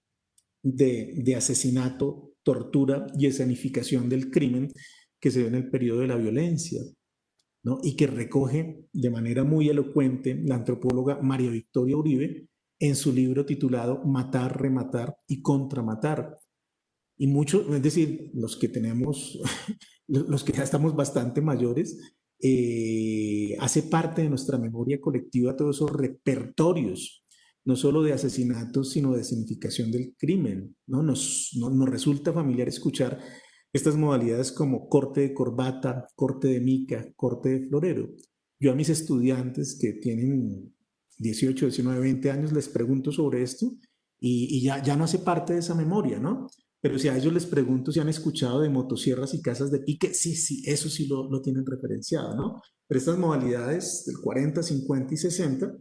de asesinato, tortura y escenificación del crimen que se ve en el periodo de la violencia, ¿no? Y que recoge de manera muy elocuente la antropóloga María Victoria Uribe en su libro titulado Matar, Rematar y Contramatar. Y muchos, es decir, los que tenemos, los que ya estamos bastante mayores, hace parte de nuestra memoria colectiva todos esos repertorios, no solo de asesinatos, sino de significación del crimen, ¿no? Nos resulta familiar escuchar estas modalidades como corte de corbata, corte de mica, corte de florero. Yo a mis estudiantes que tienen 18, 19, 20 años les pregunto sobre esto, y ya no hace parte de esa memoria, ¿no? Pero si a ellos les pregunto si han escuchado de motosierras y casas de pique, sí, eso sí lo tienen referenciado, ¿no? Pero estas modalidades del 40, 50 y 60,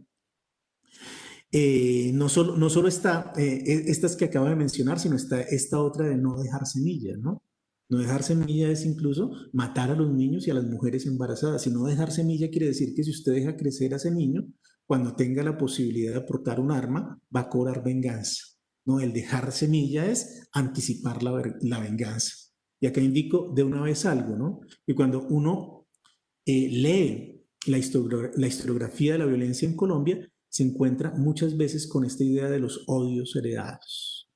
no solo está estas que acabo de mencionar, sino está esta otra de no dejar semilla, ¿no? No dejar semilla es incluso matar a los niños y a las mujeres embarazadas. Si no dejar semilla quiere decir que si usted deja crecer a ese niño, cuando tenga la posibilidad de portar un arma, va a cobrar venganza. No, el dejar semilla es anticipar la venganza. Y acá indico de una vez algo, ¿no? Y cuando uno lee la historiografía de la violencia en Colombia, se encuentra muchas veces con esta idea de los odios heredados,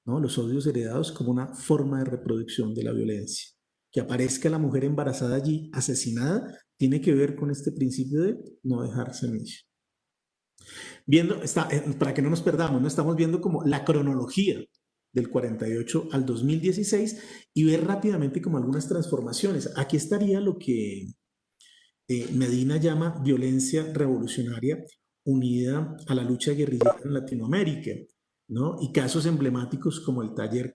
¿no? Los odios heredados como una forma de reproducción de la violencia. Que aparezca la mujer embarazada allí, asesinada, tiene que ver con este principio de no dejar semilla. Para que no nos perdamos, ¿no? Estamos viendo como la cronología del 48 al 2016 y ver rápidamente como algunas transformaciones. Aquí estaría lo que Medina llama violencia revolucionaria unida a la lucha guerrillera en Latinoamérica, ¿no? Y casos emblemáticos como el Taller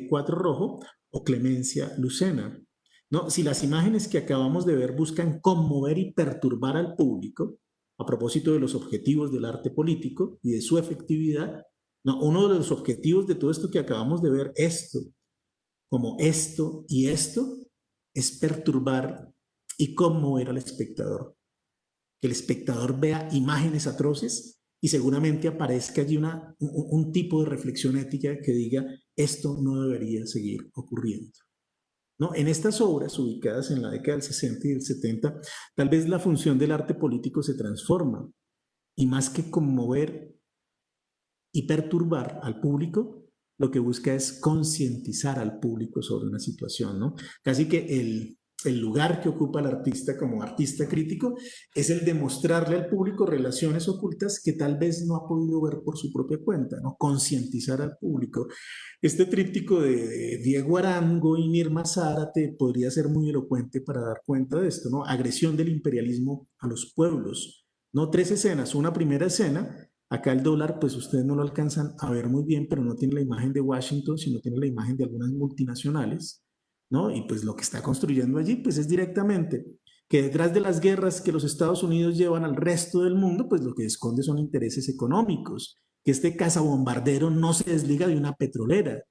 4 Rojo o Clemencia Lucena, ¿no? Si las imágenes que acabamos de ver buscan conmover y perturbar al público, a propósito de los objetivos del arte político y de su efectividad, no, uno de los objetivos de todo esto que acabamos de ver, como esto y esto, es perturbar y conmover al espectador. Que el espectador vea imágenes atroces y seguramente aparezca allí un tipo de reflexión ética que diga, esto no debería seguir ocurriendo. ¿no? En estas obras, ubicadas en la década del 60 y del 70, tal vez la función del arte político se transforma y más que conmover y perturbar al público, lo que busca es concientizar al público sobre una situación, ¿no? Casi que el lugar que ocupa el artista como artista crítico es el de mostrarle al público relaciones ocultas que tal vez no ha podido ver por su propia cuenta, ¿no? Concientizar al público. Este tríptico de Diego Arango y Nirma Zárate podría ser muy elocuente para dar cuenta de esto, ¿no? Agresión del imperialismo a los pueblos, ¿no? 3 escenas. Una primera escena. Acá el dólar, pues ustedes no lo alcanzan a ver muy bien, pero no tiene la imagen de Washington, sino tiene la imagen de algunas multinacionales, ¿no? Y pues lo que está construyendo allí, pues es directamente que detrás de las guerras que los Estados Unidos llevan al resto del mundo, pues lo que esconde son intereses económicos, que este cazabombardero no se desliga de una petrolera,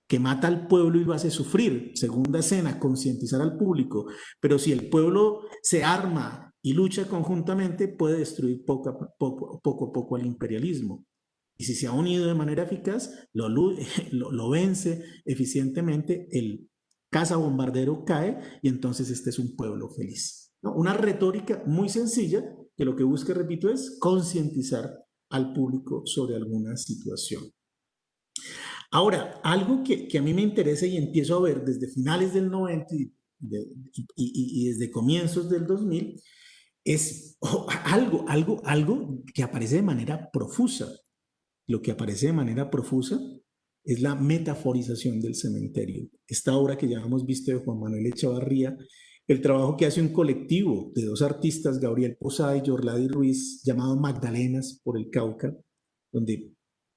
que mata al pueblo y lo hace sufrir. Segunda escena, concientizar al público. Pero si el pueblo se arma y lucha conjuntamente, puede destruir poco a poco al imperialismo. Y si se ha unido de manera eficaz, lo vence eficientemente, el cazabombardero cae y entonces este es un pueblo feliz, ¿no? Una retórica muy sencilla que lo que busca, repito, es concientizar al público sobre alguna situación. Ahora, algo que a mí me interesa y empiezo a ver desde finales del 90 y desde comienzos del 2000 es algo que aparece de manera profusa. Lo que aparece de manera profusa es la metaforización del cementerio. Esta obra que ya hemos visto de Juan Manuel Echavarría, el trabajo que hace un colectivo de 2 artistas, Gabriel Posada y Yorlady Ruiz, llamado Magdalenas por el Cauca, donde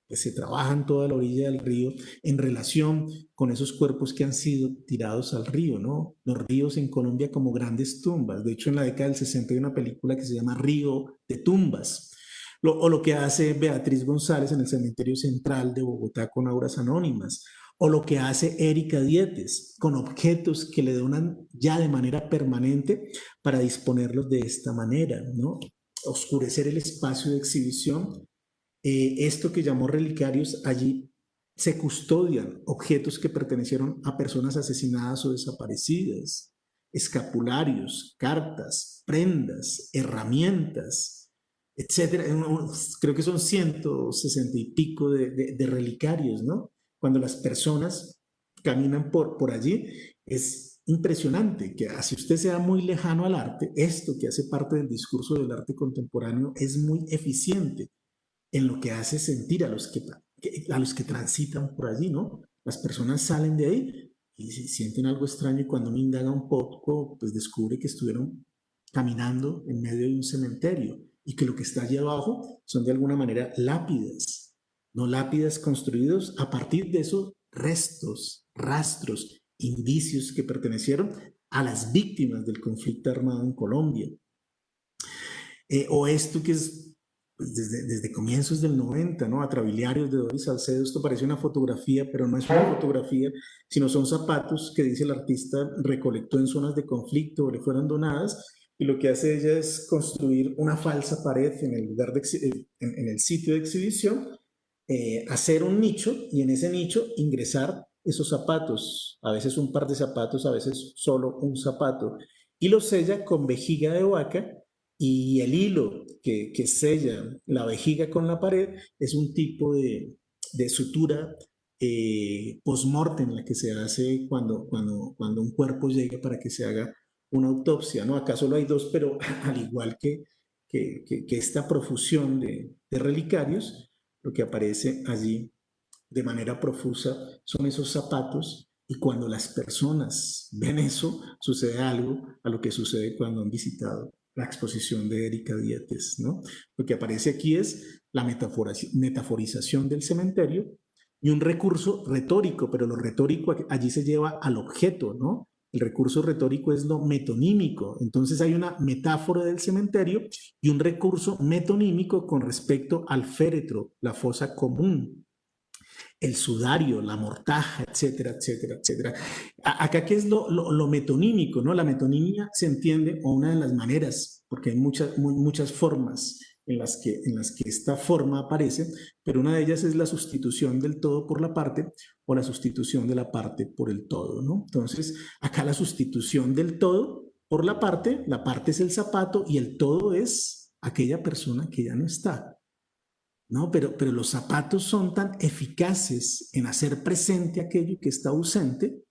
pues, se trabaja en toda la orilla del río en relación con esos cuerpos que han sido tirados al río, ¿no? Los ríos en Colombia como grandes tumbas. De hecho, en la década del 60 hay una película que se llama Río de Tumbas. O lo que hace Beatriz González en el Cementerio Central de Bogotá con Auras Anónimas, o lo que hace Erika Dietes con objetos que le donan ya de manera permanente para disponerlos de esta manera, ¿no? Oscurecer el espacio de exhibición. Esto que llamó relicarios, allí se custodian objetos que pertenecieron a personas asesinadas o desaparecidas, escapularios, cartas, prendas, herramientas, etcétera. Creo que son 160 y pico de relicarios, ¿no? Cuando las personas caminan por allí, es impresionante que así usted sea muy lejano al arte, esto que hace parte del discurso del arte contemporáneo es muy eficiente en lo que hace sentir a los que transitan por allí, ¿no? Las personas salen de ahí y sienten algo extraño y cuando uno indaga un poco, pues descubre que estuvieron caminando en medio de un cementerio y que lo que está allí abajo son de alguna manera lápidas, no lápidas construidos a partir de esos restos, rastros, indicios que pertenecieron a las víctimas del conflicto armado en Colombia. O esto que es pues, desde comienzos del 90, ¿no? Atrabiliarios de Doris Salcedo, esto parece una fotografía, pero no es una fotografía, sino son zapatos que dice el artista recolectó en zonas de conflicto o le fueron donadas, y lo que hace ella es construir una falsa pared en el, lugar en el sitio de exhibición, hacer un nicho y en ese nicho ingresar esos zapatos, a veces un par de zapatos, a veces solo un zapato, y lo sella con vejiga de vaca y el hilo que sella la vejiga con la pared es un tipo de sutura post-mortem, la que se hace cuando un cuerpo llega para que se haga una autopsia, ¿no? Acá solo hay 2, pero al igual que esta profusión de relicarios, lo que aparece allí de manera profusa son esos zapatos y cuando las personas ven eso, sucede algo a lo que sucede cuando han visitado la exposición de Erika Dietes, ¿no? Lo que aparece aquí es la metaforización del cementerio y un recurso retórico, pero lo retórico allí se lleva al objeto, ¿no? El recurso retórico es lo metonímico. Entonces hay una metáfora del cementerio y un recurso metonímico con respecto al féretro, la fosa común, el sudario, la mortaja, etcétera, etcétera, etcétera. Acá, ¿qué es lo metonímico? ¿No? La metonimia se entiende, o una de las maneras, porque hay muchas formas en las que esta forma aparece, pero una de ellas es la sustitución del todo por la parte o la sustitución de la parte por el todo, ¿no? Entonces, acá la sustitución del todo por la parte es el zapato y el todo es aquella persona que ya no está, ¿no? Pero los zapatos son tan eficaces en hacer presente aquello que está ausente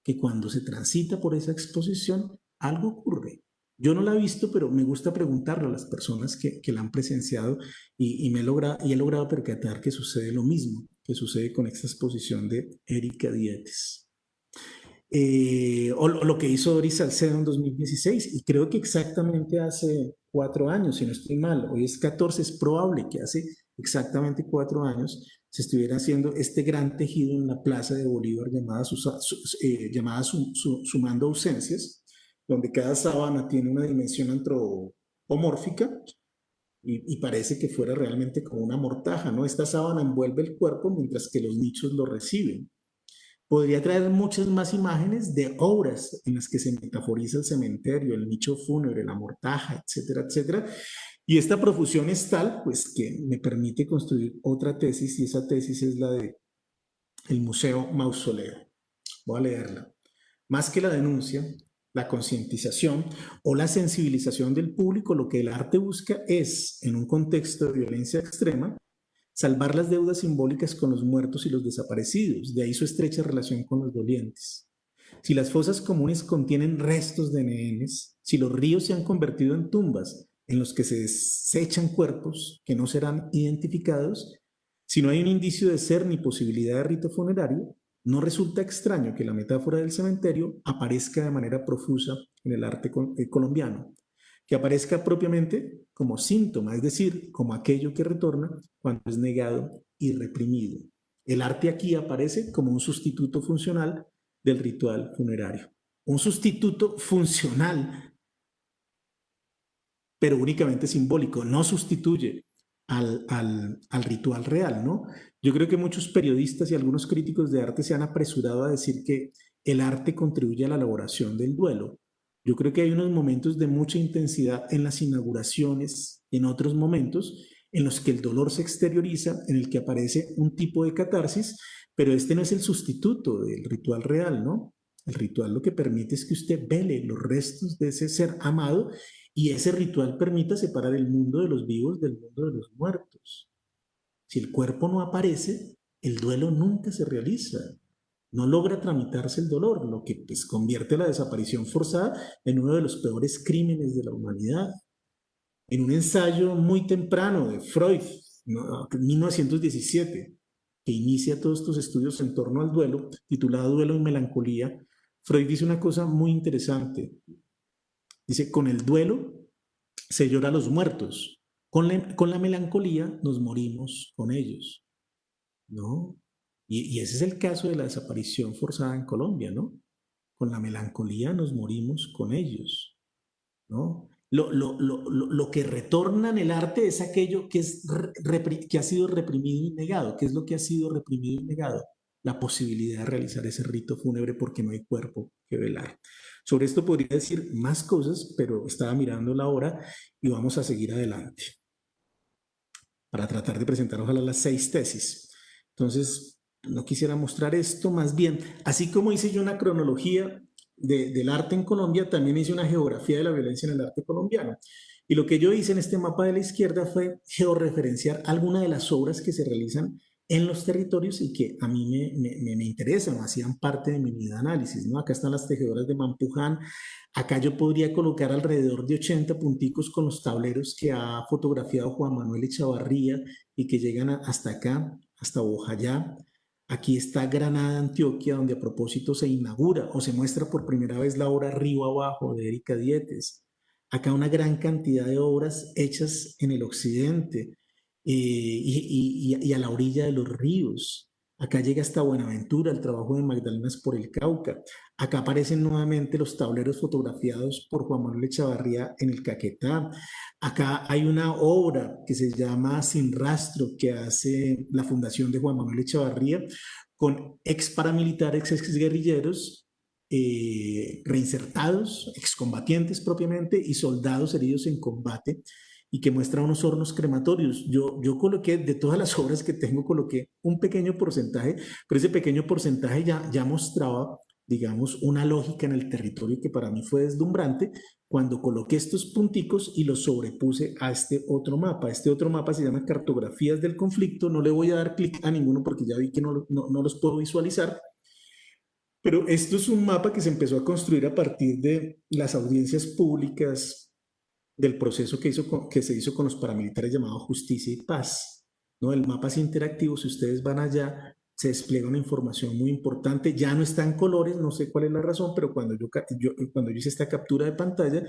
que cuando se transita por esa exposición, algo ocurre. Yo no la he visto, pero me gusta preguntarle a las personas que la han presenciado y he logrado percatar que sucede lo mismo que sucede con esta exposición de Erika Dietes. O lo que hizo Doris Salcedo en 2016, y creo que exactamente hace 4 años, si no estoy mal, hoy es 14, es probable que hace exactamente 4 años se estuviera haciendo este gran tejido en la Plaza de Bolívar llamada Sumando Ausencias, donde cada sábana tiene una dimensión antropomórfica y parece que fuera realmente como una mortaja, ¿no? Esta sábana envuelve el cuerpo mientras que los nichos lo reciben. Podría traer muchas más imágenes de obras en las que se metaforiza el cementerio, el nicho fúnebre, la mortaja, etcétera, etcétera. Y esta profusión es tal, pues, que me permite construir otra tesis, y esa tesis es la de el Museo Mausoleo. Voy a leerla. Más que la denuncia, la concientización o la sensibilización del público, lo que el arte busca es, en un contexto de violencia extrema, salvar las deudas simbólicas con los muertos y los desaparecidos, de ahí su estrecha relación con los dolientes. Si las fosas comunes contienen restos de NNs, si los ríos se han convertido en tumbas en los que se desechan cuerpos que no serán identificados, si no hay un indicio de ser ni posibilidad de rito funerario, no resulta extraño que la metáfora del cementerio aparezca de manera profusa en el arte colombiano, que aparezca propiamente como síntoma, es decir, como aquello que retorna cuando es negado y reprimido. El arte aquí aparece como un sustituto funcional del ritual funerario. Un sustituto funcional, pero únicamente simbólico, no sustituye al ritual real, ¿no? Yo creo que muchos periodistas y algunos críticos de arte se han apresurado a decir que el arte contribuye a la elaboración del duelo. Yo creo que hay unos momentos de mucha intensidad en las inauguraciones, en otros momentos en los que el dolor se exterioriza, en el que aparece un tipo de catarsis, pero este no es el sustituto del ritual real, ¿no? El ritual lo que permite es que usted vele los restos de ese ser amado y ese ritual permita separar el mundo de los vivos del mundo de los muertos. Si el cuerpo no aparece, el duelo nunca se realiza. No logra tramitarse el dolor, lo que pues, convierte la desaparición forzada en uno de los peores crímenes de la humanidad. En un ensayo muy temprano de Freud, ¿no? 1917, que inicia todos estos estudios en torno al duelo, titulado Duelo y Melancolía, Freud dice una cosa muy interesante. Dice, con el duelo se llora a los muertos, con la melancolía nos morimos con ellos, ¿no? Y ese es el caso de la desaparición forzada en Colombia, ¿no? Con la melancolía nos morimos con ellos, ¿no? Lo que retorna en el arte es aquello que, que ha sido reprimido y negado. ¿Qué es lo que ha sido reprimido y negado? La posibilidad de realizar ese rito fúnebre porque no hay cuerpo que velar. Sobre esto podría decir más cosas, pero estaba mirando la hora y vamos a seguir adelante para tratar de presentar ojalá las 6 tesis. Entonces, no quisiera mostrar esto, más bien, así como hice yo una cronología del arte en Colombia, también hice una geografía de la violencia en el arte colombiano. Y lo que yo hice en este mapa de la izquierda fue georreferenciar algunas de las obras que se realizan en los territorios y que a mí me interesan, hacían parte de mi vida de análisis, ¿no? Acá están las tejedoras de Mampuján. Acá yo podría colocar alrededor de 80 punticos con los tableros que ha fotografiado Juan Manuel Echavarría y que llegan hasta acá, hasta Bojayá. Aquí está Granada, Antioquia, donde a propósito se inaugura o se muestra por primera vez la obra Río Abajo de Erika Dietes. Acá una gran cantidad de obras hechas en el occidente y a la orilla de los ríos. Acá llega hasta Buenaventura el trabajo de Magdalenas por el Cauca. Acá aparecen nuevamente los tableros fotografiados por Juan Manuel Echavarría en el Caquetá. Acá hay una obra que se llama Sin Rastro que hace la Fundación de Juan Manuel Echavarría con ex paramilitares, ex guerrilleros reinsertados, excombatientes propiamente y soldados heridos en combate y que muestra unos hornos crematorios. Yo coloqué, de todas las obras que tengo, coloqué un pequeño porcentaje, pero ese pequeño porcentaje ya mostraba, digamos, una lógica en el territorio que para mí fue deslumbrante cuando coloqué estos punticos y los sobrepuse a este otro mapa. Este otro mapa se llama Cartografías del Conflicto. No le voy a dar clic a ninguno porque ya vi que no los puedo visualizar. Pero esto es un mapa que se empezó a construir a partir de las audiencias públicas del proceso que se hizo con los paramilitares llamado Justicia y Paz, ¿no? El mapa es interactivo, si ustedes van allá, se despliega una información muy importante, ya no está en colores, no sé cuál es la razón, pero cuando yo hice esta captura de pantalla,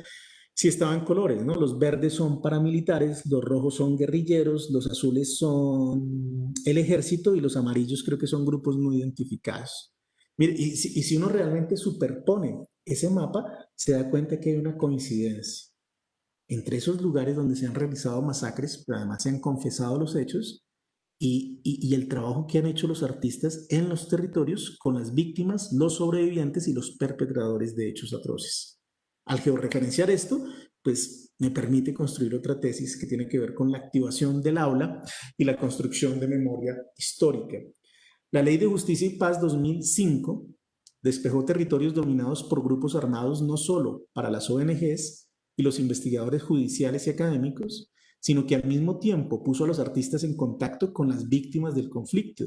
sí estaba en colores, ¿no? Los verdes son paramilitares, los rojos son guerrilleros, los azules son el ejército y los amarillos creo que son grupos no identificados. Mire, y si uno realmente superpone ese mapa, se da cuenta que hay una coincidencia entre esos lugares donde se han realizado masacres, pero además se han confesado los hechos y el trabajo que han hecho los artistas en los territorios con las víctimas, los sobrevivientes y los perpetradores de hechos atroces. Al georreferenciar esto, pues me permite construir otra tesis que tiene que ver con la activación del aula y la construcción de memoria histórica. La Ley de Justicia y Paz 2005 despejó territorios dominados por grupos armados no solo para las ONGs y los investigadores judiciales y académicos, sino que al mismo tiempo puso a los artistas en contacto con las víctimas del conflicto.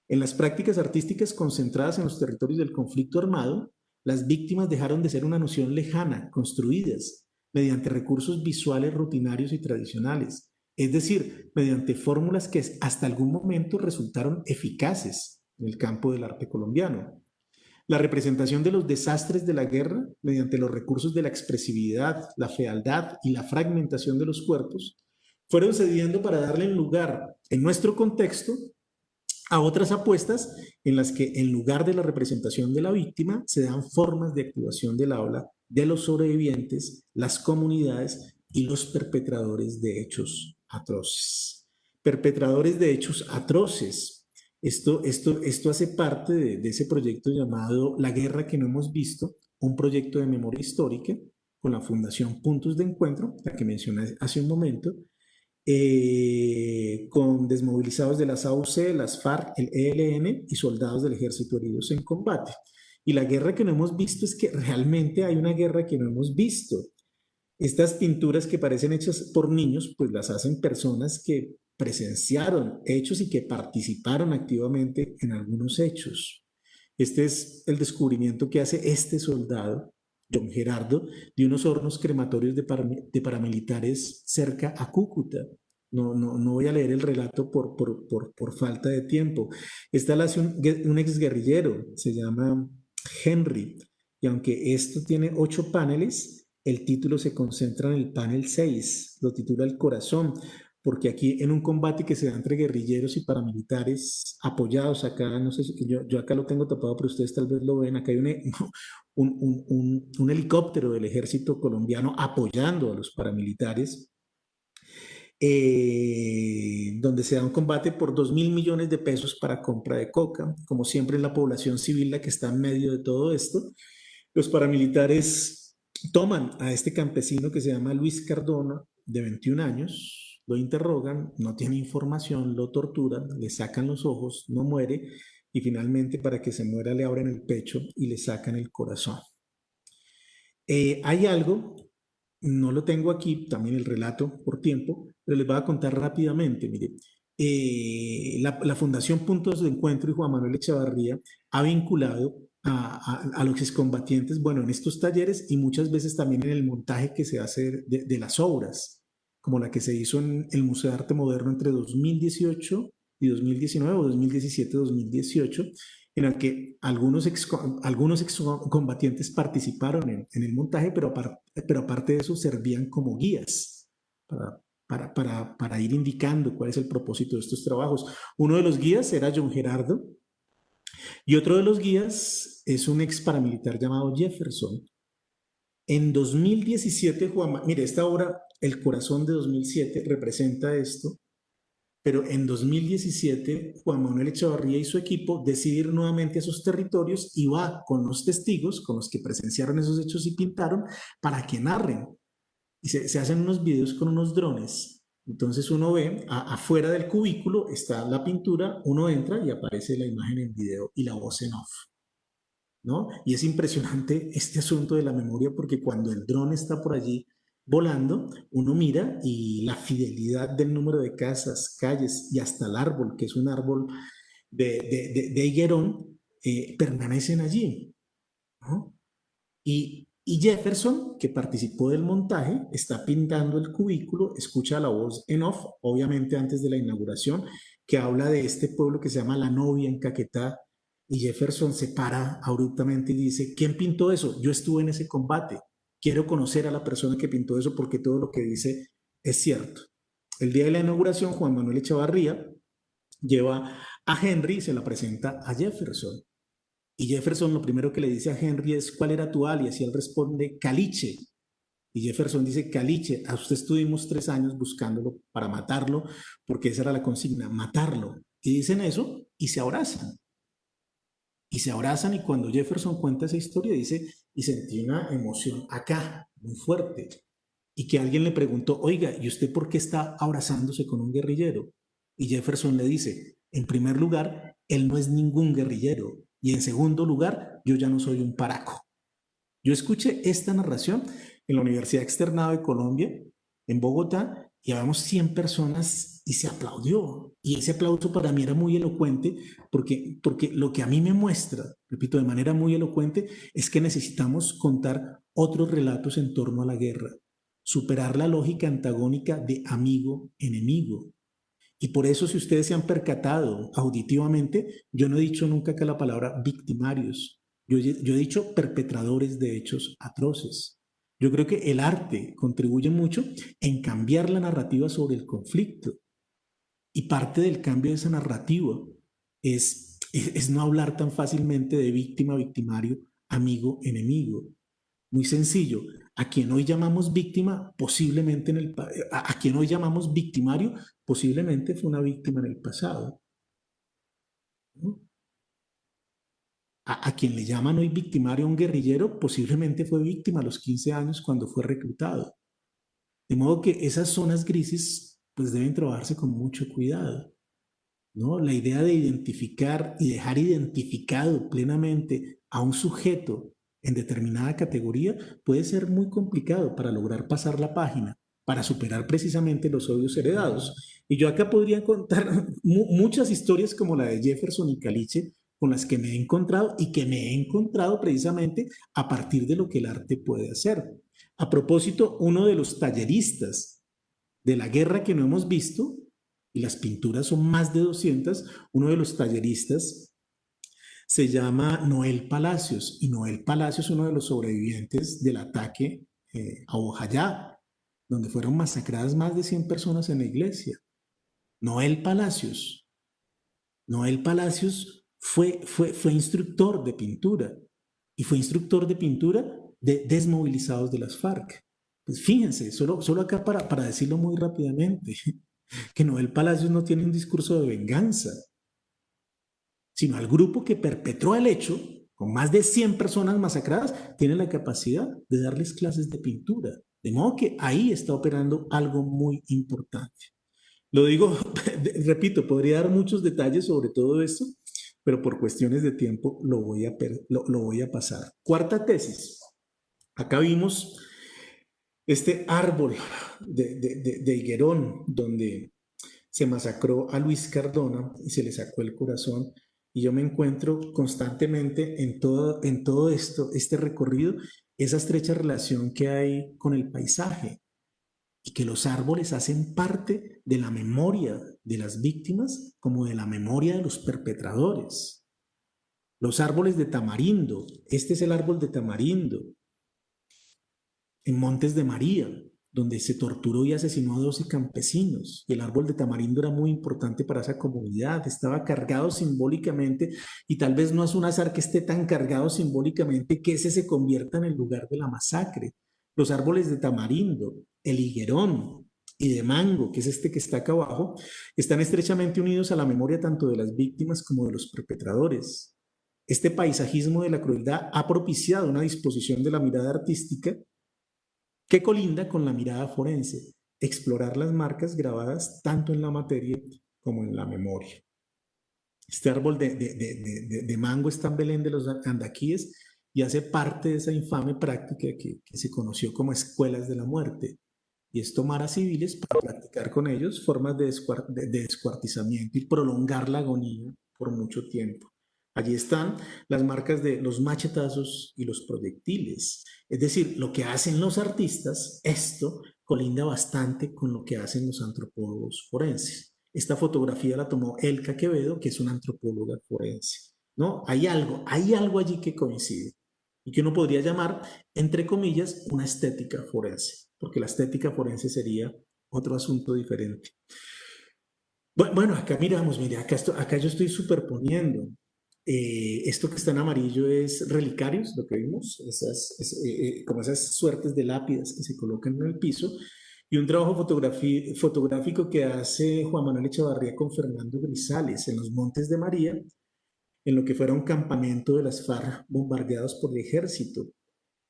En las prácticas artísticas concentradas en los territorios del conflicto armado, las víctimas dejaron de ser una noción lejana, construidas mediante recursos visuales rutinarios y tradicionales, es decir, mediante fórmulas que hasta algún momento resultaron eficaces en el campo del arte colombiano. La representación de los desastres de la guerra mediante los recursos de la expresividad, la fealdad y la fragmentación de los cuerpos fueron cediendo para darle lugar, en nuestro contexto, a otras apuestas en las que en lugar de la representación de la víctima se dan formas de activación del aula de los sobrevivientes, las comunidades y los perpetradores de hechos atroces. Perpetradores de hechos atroces. Esto hace parte de ese proyecto llamado La Guerra que no hemos visto, un proyecto de memoria histórica con la Fundación Puntos de Encuentro, la que mencioné hace un momento, con desmovilizados de las AUC, las FARC, el ELN y soldados del ejército heridos en combate. Y la guerra que no hemos visto es que realmente hay una guerra que no hemos visto. Estas pinturas que parecen hechas por niños, pues las hacen personas que presenciaron hechos y que participaron activamente en algunos hechos. Este es el descubrimiento que hace este soldado, John Gerardo, de unos hornos crematorios de paramilitares cerca a Cúcuta. No voy a leer el relato por falta de tiempo. Esta la hace un exguerrillero, se llama Henry, y aunque esto tiene 8 paneles, el título se concentra en el panel 6, lo titula El Corazón, porque aquí en un combate que se da entre guerrilleros y paramilitares apoyados acá, no sé si yo acá lo tengo tapado, pero ustedes tal vez lo ven, acá hay un helicóptero del ejército colombiano apoyando a los paramilitares, donde se da un combate por 2.000 millones de pesos para compra de coca. Como siempre es la población civil la que está en medio de todo esto. Los paramilitares toman a este campesino que se llama Luis Cardona, de 21 años, lo interrogan, no tiene información, lo torturan, le sacan los ojos, no muere, y finalmente para que se muera le abren el pecho y le sacan el corazón. Hay algo, no lo tengo aquí, también el relato por tiempo, pero les voy a contar rápidamente. Mire, la Fundación Puntos de Encuentro y Juan Manuel Echavarría ha vinculado a los excombatientes, bueno, en estos talleres y muchas veces también en el montaje que se hace de las obras, como la que se hizo en el Museo de Arte Moderno entre 2018 y 2019 o 2017-2018, en el que algunos excombatientes participaron en el montaje, pero aparte de eso servían como guías para ir indicando cuál es el propósito de estos trabajos. Uno de los guías era John Gerardo y otro de los guías es un ex paramilitar llamado Jefferson. En 2017, mire, esta obra, El Corazón de 2007, representa esto, pero en 2017 Juan Manuel Echavarría y su equipo deciden ir nuevamente a esos territorios y va con los testigos, con los que presenciaron esos hechos y pintaron, para que narren y se hacen unos videos con unos drones. Entonces uno ve, afuera del cubículo está la pintura, uno entra y aparece la imagen en video y la voz en off, ¿no? Y es impresionante este asunto de la memoria porque cuando el dron está por allí volando, uno mira y la fidelidad del número de casas, calles y hasta el árbol, que es un árbol de higuerón, permanecen allí, ¿no? Y Jefferson, que participó del montaje, está pintando el cubículo, escucha la voz en off, obviamente antes de la inauguración, que habla de este pueblo que se llama La Novia en Caquetá, y Jefferson se para abruptamente y dice, ¿quién pintó eso? Yo estuve en ese combate, quiero conocer a la persona que pintó eso porque todo lo que dice es cierto. El día de la inauguración, Juan Manuel Echavarría lleva a Henry y se la presenta a Jefferson. Y Jefferson lo primero que le dice a Henry es, ¿cuál era tu alias? Y él responde, Caliche. Y Jefferson dice, Caliche, a usted estuvimos 3 años buscándolo para matarlo, porque esa era la consigna, matarlo. Y dicen eso y se abrazan. Y se abrazan y cuando Jefferson cuenta esa historia dice, y sentí una emoción acá, muy fuerte. Y que alguien le preguntó, oiga, ¿y usted por qué está abrazándose con un guerrillero? Y Jefferson le dice, en primer lugar, él no es ningún guerrillero. Y en segundo lugar, yo ya no soy un paraco. Yo escuché esta narración en la Universidad Externado de Colombia, en Bogotá, y habíamos 100 personas y se aplaudió. Y ese aplauso para mí era muy elocuente porque lo que a mí me muestra, repito, de manera muy elocuente, es que necesitamos contar otros relatos en torno a la guerra, superar la lógica antagónica de amigo-enemigo. Y por eso, si ustedes se han percatado auditivamente, yo no he dicho nunca que la palabra victimarios, yo he dicho perpetradores de hechos atroces. Yo creo que el arte contribuye mucho en cambiar la narrativa sobre el conflicto. Y parte del cambio de esa narrativa es no hablar tan fácilmente de víctima, victimario, amigo, enemigo. Muy sencillo. A quien hoy llamamos víctima, posiblemente a quien hoy llamamos victimario, posiblemente fue una víctima en el pasado, ¿no? A quien le llaman hoy victimario a un guerrillero, posiblemente fue víctima a los 15 años cuando fue reclutado. De modo que esas zonas grises pues deben trabajarse con mucho cuidado, ¿no? La idea de identificar y dejar identificado plenamente a un sujeto en determinada categoría puede ser muy complicado para lograr pasar la página, para superar precisamente los odios heredados. Y yo acá podría contar muchas historias como la de Jefferson y Caliche con las que me he encontrado y que me he encontrado precisamente a partir de lo que el arte puede hacer. A propósito, uno de los talleristas de la guerra que no hemos visto, y las pinturas son más de 200, uno de los talleristas se llama Noel Palacios, y Noel Palacios es uno de los sobrevivientes del ataque a Bojayá, donde fueron masacradas más de 100 personas en la iglesia. Noel Palacios, Noel Palacios fue instructor de pintura, y fue instructor de pintura de desmovilizados de las FARC. Pues fíjense, solo acá para decirlo muy rápidamente, que Noel Palacios no tiene un discurso de venganza, sino al grupo que perpetró el hecho, con más de 100 personas masacradas, tiene la capacidad de darles clases de pintura. De modo que ahí está operando algo muy importante. Lo digo, repito, podría dar muchos detalles sobre todo esto, pero por cuestiones de tiempo lo voy a pasar. Cuarta tesis. Acá vimos este árbol de higuerón donde se masacró a Luis Cardona y se le sacó el corazón. Y yo me encuentro constantemente en todo esto, este recorrido, esa estrecha relación que hay con el paisaje y que los árboles hacen parte de la memoria de las víctimas como de la memoria de los perpetradores. Los árboles de tamarindo, este es el árbol de tamarindo, en Montes de María, donde se torturó y asesinó a 12 campesinos. Y el árbol de tamarindo era muy importante para esa comunidad, estaba cargado simbólicamente, y tal vez no es un azar que esté tan cargado simbólicamente que ese se convierta en el lugar de la masacre. Los árboles de tamarindo, el higuerón y de mango, que es este que está acá abajo, están estrechamente unidos a la memoria tanto de las víctimas como de los perpetradores. Este paisajismo de la crueldad ha propiciado una disposición de la mirada artística que colinda con la mirada forense, explorar las marcas grabadas tanto en la materia como en la memoria. Este árbol de mango está en Belén de los Andaquíes y hace parte de esa infame práctica que se conoció como escuelas de la muerte, y es tomar a civiles para practicar con ellos formas de descuartizamiento y prolongar la agonía por mucho tiempo. Allí están las marcas de los machetazos y los proyectiles. Es decir, lo que hacen los artistas, esto colinda bastante con lo que hacen los antropólogos forenses. Esta fotografía la tomó Elka Quevedo, que es una antropóloga forense, ¿no? Hay algo allí que coincide y que uno podría llamar, entre comillas, una estética forense, porque la estética forense sería otro asunto diferente. Bueno, acá miramos, mire, acá yo estoy superponiendo. Esto que está en amarillo es relicarios, lo que vimos, como esas suertes de lápidas que se colocan en el piso, y un trabajo fotográfico que hace Juan Manuel Echevarría con Fernando Grisales en los Montes de María, en lo que fuera un campamento de las FARC bombardeados por el ejército.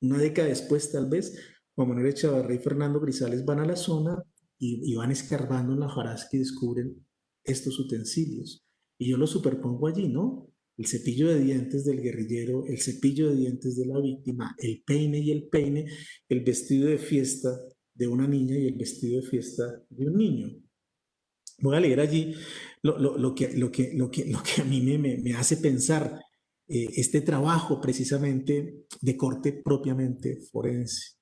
Una década después, tal vez, Juan Manuel Echevarría y Fernando Grisales van a la zona y van escarbando en la hojarasca y descubren estos utensilios. Y yo los superpongo allí, ¿no? El cepillo de dientes del guerrillero, el cepillo de dientes de la víctima, el peine y el peine, el vestido de fiesta de una niña y el vestido de fiesta de un niño. Voy a leer allí lo que a mí me hace pensar este trabajo precisamente de corte propiamente forense.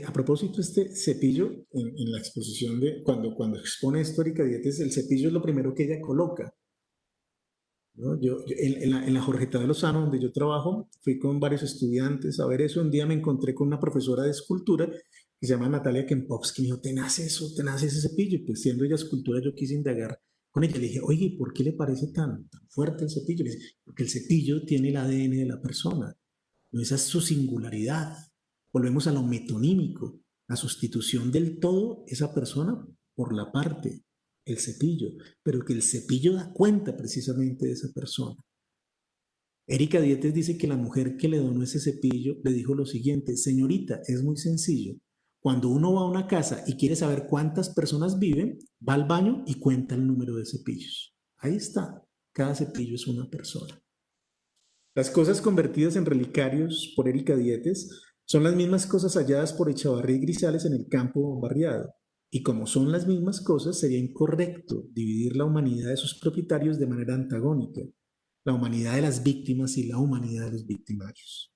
A propósito, este cepillo, en la exposición cuando expone esto Erika Dietes, el cepillo es lo primero que ella coloca, ¿no? En la Jorge Tadeo Lozano, donde yo trabajo, fui con varios estudiantes a ver eso. Un día me encontré con una profesora de escultura que se llama Natalia Kempowski, y me dijo, tenaz ese cepillo. Y pues siendo ella escultura, yo quise indagar con ella. Le dije, oye, ¿por qué le parece tan fuerte el cepillo? Le dije, porque el cepillo tiene el ADN de la persona, ¿no? Esa es su singularidad. Volvemos a lo metonímico, la sustitución del todo, esa persona, por la parte, el cepillo, pero que el cepillo da cuenta precisamente de esa persona. Erika Dietes dice que la mujer que le donó ese cepillo le dijo lo siguiente: señorita, es muy sencillo. Cuando uno va a una casa y quiere saber cuántas personas viven, va al baño y cuenta el número de cepillos. Ahí está, cada cepillo es una persona. Las cosas convertidas en relicarios por Erika Dietes son las mismas cosas halladas por Echevarría y Grisales en el campo bombardeado. Y como son las mismas cosas, sería incorrecto dividir la humanidad de sus propietarios de manera antagónica, la humanidad de las víctimas y la humanidad de los victimarios.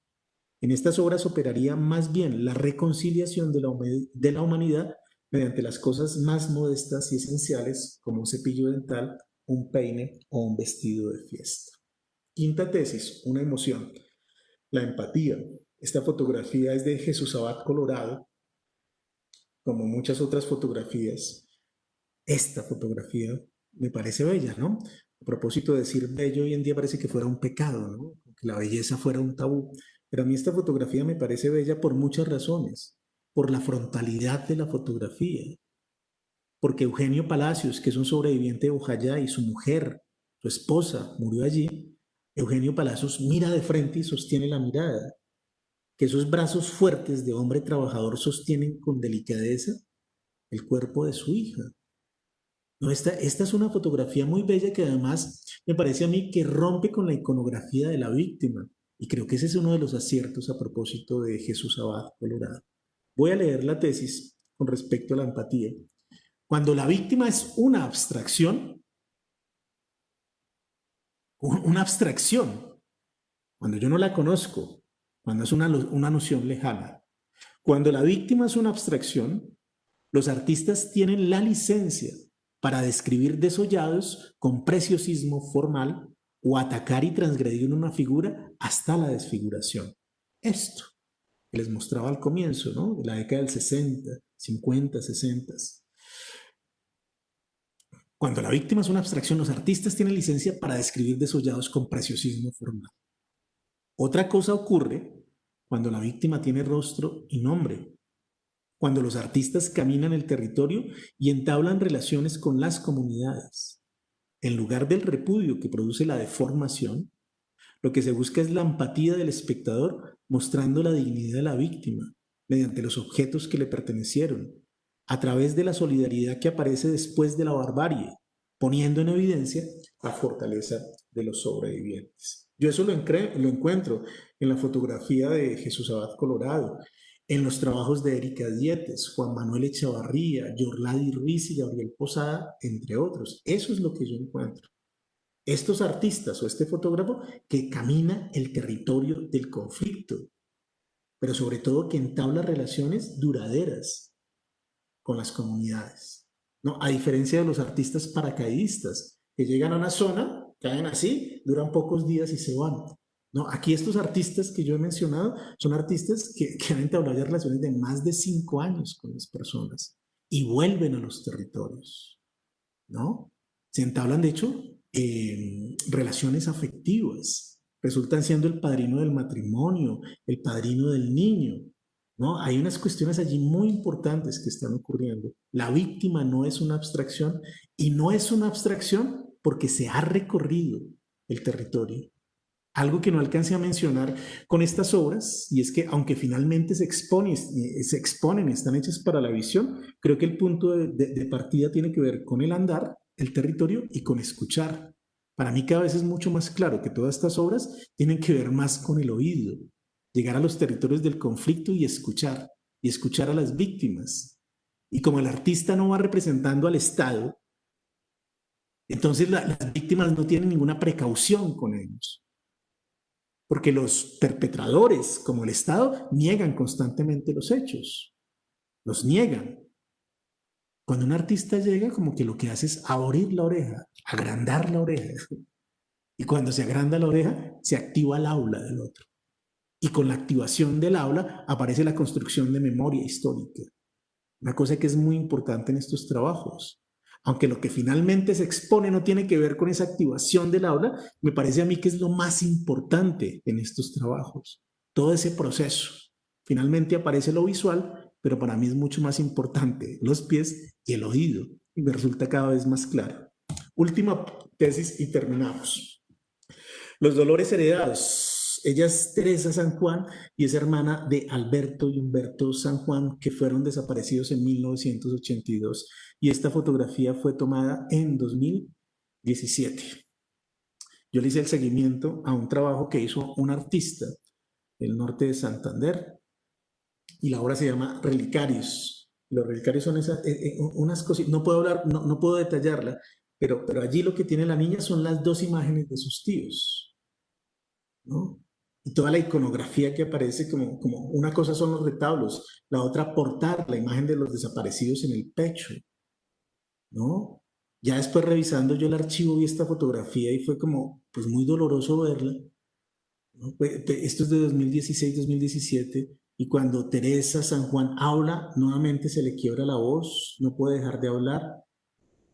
En estas obras operaría más bien la reconciliación de la humanidad mediante las cosas más modestas y esenciales, como un cepillo dental, un peine o un vestido de fiesta. Quinta tesis, una emoción, la empatía. Esta fotografía es de Jesús Abad Colorado, como muchas otras fotografías. Esta fotografía me parece bella, ¿no? A propósito de decir bello, hoy en día parece que fuera un pecado, ¿no? Que la belleza fuera un tabú. Pero a mí esta fotografía me parece bella por muchas razones. Por la frontalidad de la fotografía. Porque Eugenio Palacios, que es un sobreviviente de Ojayá, y su mujer, su esposa, murió allí. Eugenio Palacios mira de frente y sostiene la mirada. Que esos brazos fuertes de hombre trabajador sostienen con delicadeza el cuerpo de su hija. No, esta es una fotografía muy bella que además me parece a mí que rompe con la iconografía de la víctima. Y creo que ese es uno de los aciertos a propósito de Jesús Abad Colorado. Voy a leer la tesis con respecto a la empatía. Cuando la víctima es una abstracción, cuando yo no la conozco, cuando es una noción lejana, cuando la víctima es una abstracción, los artistas tienen la licencia para describir desollados con preciosismo formal o atacar y transgredir una figura hasta la desfiguración. Esto que les mostraba al comienzo, ¿no? De la década del 60, 50, 60. Cuando la víctima es una abstracción, los artistas tienen licencia para describir desollados con preciosismo formal. Otra cosa ocurre cuando la víctima tiene rostro y nombre, cuando los artistas caminan el territorio y entablan relaciones con las comunidades. En lugar del repudio que produce la deformación, Lo que se busca es la empatía del espectador, mostrando la dignidad de la víctima mediante los objetos que le pertenecieron, a través de la solidaridad que aparece después de la barbarie, poniendo en evidencia la fortaleza de los sobrevivientes. Yo eso lo encuentro en la fotografía de Jesús Abad Colorado, en los trabajos de Erika Dietes, Juan Manuel Echavarría, Yorladi Ruiz y Gabriel Posada, entre otros. Eso es lo que yo encuentro. Estos artistas o este fotógrafo que camina el territorio del conflicto, pero sobre todo que entabla relaciones duraderas con las comunidades, ¿no? A diferencia de los artistas paracaidistas, que llegan a una zona, caen así, duran pocos días y se van. No, aquí estos artistas que yo he mencionado son artistas que han entablado ya relaciones de más de 5 años con las personas y vuelven a los territorios, ¿no? Se entablan, de hecho, relaciones afectivas. Resultan siendo el padrino del matrimonio, el padrino del niño, ¿no? Hay unas cuestiones allí muy importantes que están ocurriendo. La víctima no es una abstracción y no es una abstracción porque se ha recorrido el territorio. Algo que no alcancé a mencionar con estas obras, y es que aunque finalmente se exponen, están hechas para la visión, creo que el punto de partida tiene que ver con el andar, el territorio y con escuchar. Para mí cada vez es mucho más claro que todas estas obras tienen que ver más con el oído, llegar a los territorios del conflicto y escuchar a las víctimas. Y como el artista no va representando al Estado, entonces las víctimas no tienen ninguna precaución con ellos. Porque los perpetradores, como el Estado, niegan constantemente los hechos. Los niegan. Cuando un artista llega, como que lo que hace es abrir la oreja, agrandar la oreja. Y cuando se agranda la oreja, se activa el aula del otro. Y con la activación del aula aparece la construcción de memoria histórica. Una cosa que es muy importante en estos trabajos. Aunque lo que finalmente se expone no tiene que ver con esa activación del aula, me parece a mí que es lo más importante en estos trabajos. Todo ese proceso. Finalmente aparece lo visual, pero para mí es mucho más importante los pies y el oído. Y me resulta cada vez más claro. Última tesis y terminamos. Los dolores heredados. Ella es Teresa San Juan y es hermana de Alberto y Humberto San Juan, que fueron desaparecidos en 1982. Y esta fotografía fue tomada en 2017. Yo le hice el seguimiento a un trabajo que hizo un artista del norte de Santander y la obra se llama Relicarios. Los relicarios son unas cosas, no puedo hablar, no puedo detallarla, pero allí lo que tiene la niña son las 2 imágenes de sus tíos, ¿no? Y toda la iconografía que aparece como una cosa son los retablos, la otra portar la imagen de los desaparecidos en el pecho, ¿no? Ya después revisando yo el archivo vi esta fotografía y fue como, pues muy doloroso verla, ¿no? Esto es de 2016, 2017, y cuando Teresa San Juan habla, nuevamente se le quiebra la voz, no puede dejar de hablar,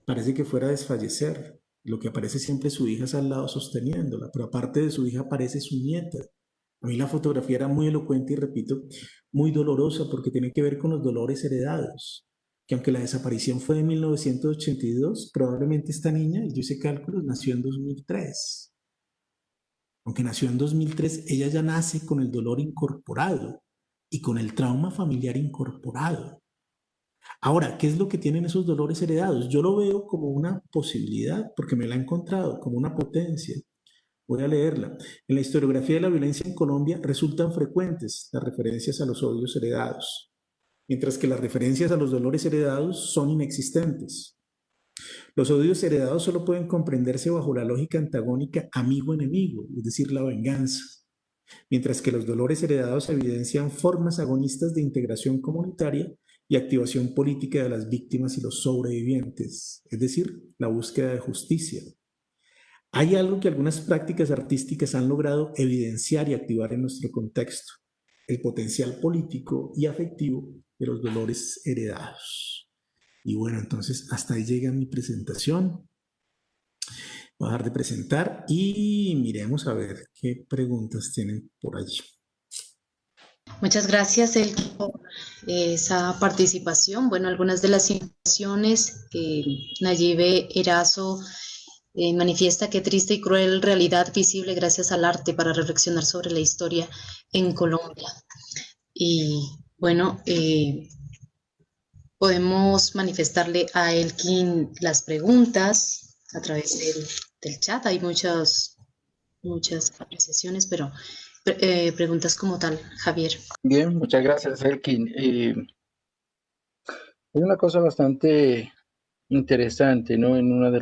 parece que fuera a desfallecer. Lo que aparece siempre es su hija al lado sosteniéndola, pero aparte de su hija aparece su nieta. A mí la fotografía era muy elocuente y, repito, muy dolorosa porque tiene que ver con los dolores heredados. Que aunque la desaparición fue de 1982, probablemente esta niña, y yo hice cálculos, nació en 2003. Aunque nació en 2003, ella ya nace con el dolor incorporado y con el trauma familiar incorporado. Ahora, ¿qué es lo que tienen esos dolores heredados? Yo lo veo como una posibilidad, porque me la he encontrado, como una potencia. Voy a leerla. En la historiografía de la violencia en Colombia resultan frecuentes las referencias a los odios heredados, mientras que las referencias a los dolores heredados son inexistentes. Los odios heredados solo pueden comprenderse bajo la lógica antagónica amigo-enemigo, es decir, la venganza, mientras que los dolores heredados evidencian formas agonistas de integración comunitaria y activación política de las víctimas y los sobrevivientes, es decir, la búsqueda de justicia. Hay algo que algunas prácticas artísticas han logrado evidenciar y activar en nuestro contexto, el potencial político y afectivo de los dolores heredados. Y bueno, entonces hasta ahí llega mi presentación. Voy a dejar de presentar y miremos a ver qué preguntas tienen por allí. Muchas gracias, Elki, por esa participación. Bueno, algunas de las invitaciones, Nayibe Erazo manifiesta qué triste y cruel realidad visible gracias al arte para reflexionar sobre la historia en Colombia. Y bueno, podemos manifestarle a Elkin las preguntas a través del chat. Hay muchas apreciaciones, pero preguntas como tal, Javier. Bien, muchas gracias, Elkin. Hay una cosa bastante interesante, ¿no? En una de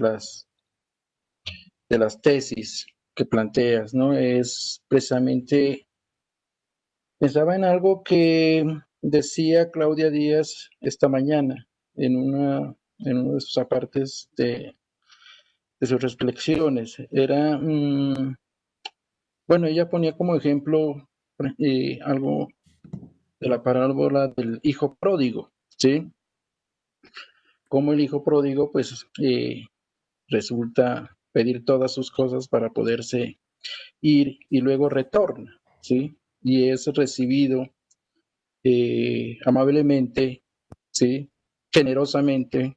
las tesis que planteas, ¿no? Es precisamente, pensaba en algo que decía Claudia Díaz esta mañana en uno de sus apartes de sus reflexiones. Era, bueno, ella ponía como ejemplo algo de la parábola del hijo pródigo, ¿sí? Como el hijo pródigo, pues, resulta pedir todas sus cosas para poderse ir y luego retorna, ¿sí? Y es recibido amablemente, ¿sí? Generosamente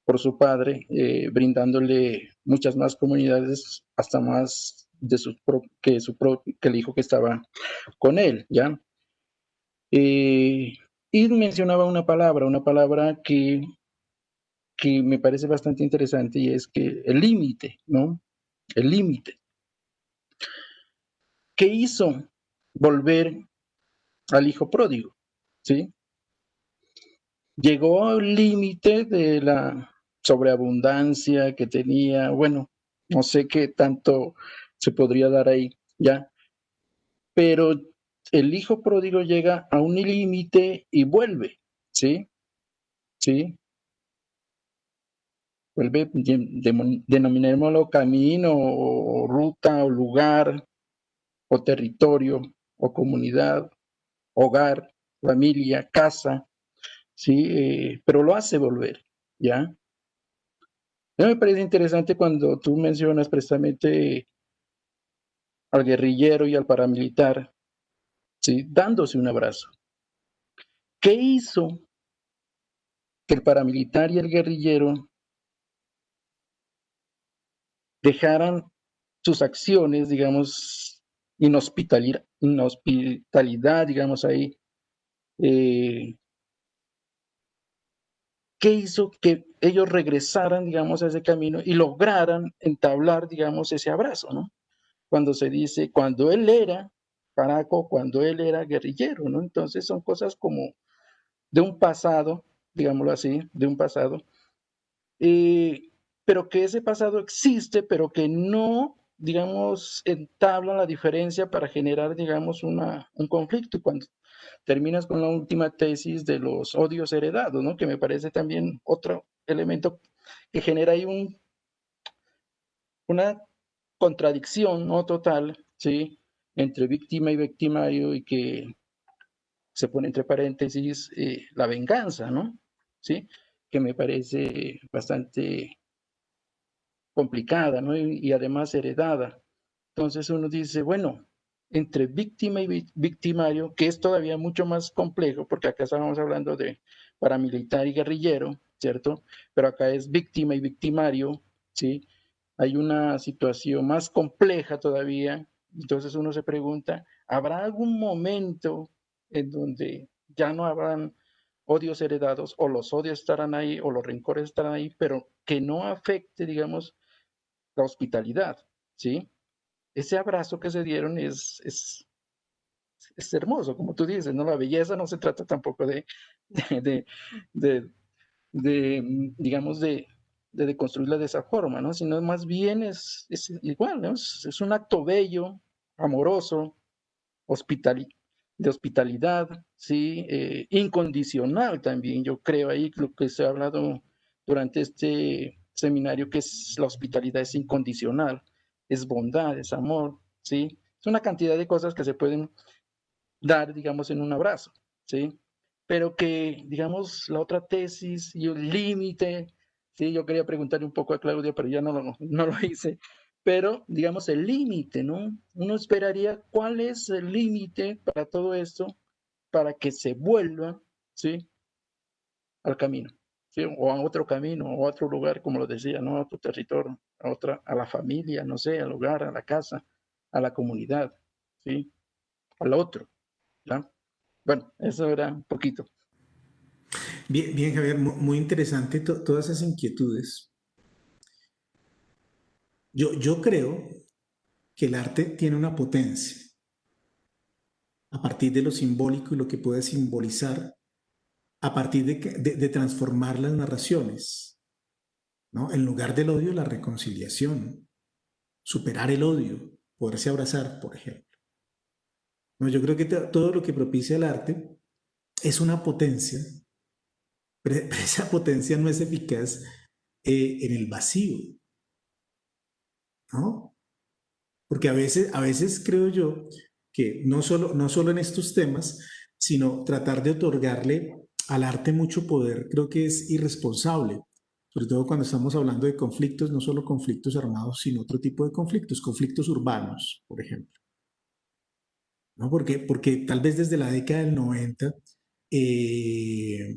por su padre, brindándole muchas más comunidades, hasta más de que el hijo que estaba con él, ¿ya? Y mencionaba una palabra que me parece bastante interesante, y es que el límite, ¿no? El límite. ¿Qué hizo volver al hijo pródigo? ¿Sí? Llegó al límite de la sobreabundancia que tenía, bueno, no sé qué tanto se podría dar ahí, ¿ya? Pero el hijo pródigo llega a un límite y vuelve, ¿sí? ¿Sí? Vuelve, denominémoslo camino, o ruta, o lugar, o territorio, o comunidad, hogar, familia, casa, ¿sí? Pero lo hace volver, ¿ya? A mí me parece interesante cuando tú mencionas precisamente al guerrillero y al paramilitar, ¿sí? Dándose un abrazo. ¿Qué hizo que el paramilitar y el guerrillero dejaran sus acciones, digamos, inhospitalidad, digamos ahí? Eh, ¿Qué hizo que ellos regresaran, digamos, a ese camino y lograran entablar, digamos, ese abrazo, ¿no? Cuando se dice, cuando él era paraco, cuando él era guerrillero, ¿no? Entonces son cosas como de un pasado, digámoslo así, de un pasado, eh, pero que ese pasado existe, pero que no, digamos, entabla la diferencia para generar, digamos, un conflicto. Y cuando terminas con la última tesis de los odios heredados, ¿no? Que me parece también otro elemento que genera ahí una contradicción, ¿no? Total, ¿sí? Entre víctima y victimario, y que se pone entre paréntesis la venganza, ¿no? ¿Sí? Que me parece bastante complicada, ¿no? Y además heredada. Entonces uno dice, bueno, entre víctima y victimario, que es todavía mucho más complejo, porque acá estábamos hablando de paramilitar y guerrillero, ¿cierto? Pero acá es víctima y victimario, ¿sí? Hay una situación más compleja todavía. Entonces uno se pregunta, ¿habrá algún momento en donde ya no habrán odios heredados, o los odios estarán ahí, o los rencores estarán ahí, pero que no afecte, digamos, la hospitalidad, ¿sí? Ese abrazo que se dieron es hermoso, como tú dices, ¿no? La belleza no se trata tampoco de, de, digamos, de construirla de esa forma, ¿no? Sino más bien es igual, ¿no? Es un acto bello, amoroso, de hospitalidad, ¿sí? Incondicional también, yo creo ahí lo que se ha hablado durante este seminario, que es la hospitalidad es incondicional, es bondad, es amor, ¿sí? Es una cantidad de cosas que se pueden dar, digamos, en un abrazo, ¿sí? Pero que, digamos, la otra tesis y el límite, ¿sí? Yo quería preguntarle un poco a Claudia, pero ya no lo hice. Pero, digamos, el límite, ¿no? Uno esperaría cuál es el límite para todo esto, para que se vuelva, ¿sí? Al camino, ¿sí? O a otro camino, o a otro lugar, como lo decía, ¿no? A otro territorio, a otra, a la familia, no sé, al hogar, a la casa, a la comunidad, ¿sí? Al otro, ¿ya? Bueno, eso era un poquito. Bien, bien, Javier, muy interesante todas esas inquietudes. Yo creo que el arte tiene una potencia a partir de lo simbólico y lo que puede simbolizar, a partir de transformar las narraciones, ¿no? En lugar del odio, la reconciliación, superar el odio, poderse abrazar, por ejemplo. No, yo creo que todo lo que propicia el arte es una potencia, pero esa potencia no es eficaz en el vacío, ¿no? Porque a veces creo yo que no solo en estos temas, sino tratar de otorgarle al arte mucho poder, creo que es irresponsable, sobre todo cuando estamos hablando de conflictos, no solo conflictos armados, sino otro tipo de conflictos, conflictos urbanos, por ejemplo. ¿No? Porque tal vez desde la década del 90, eh,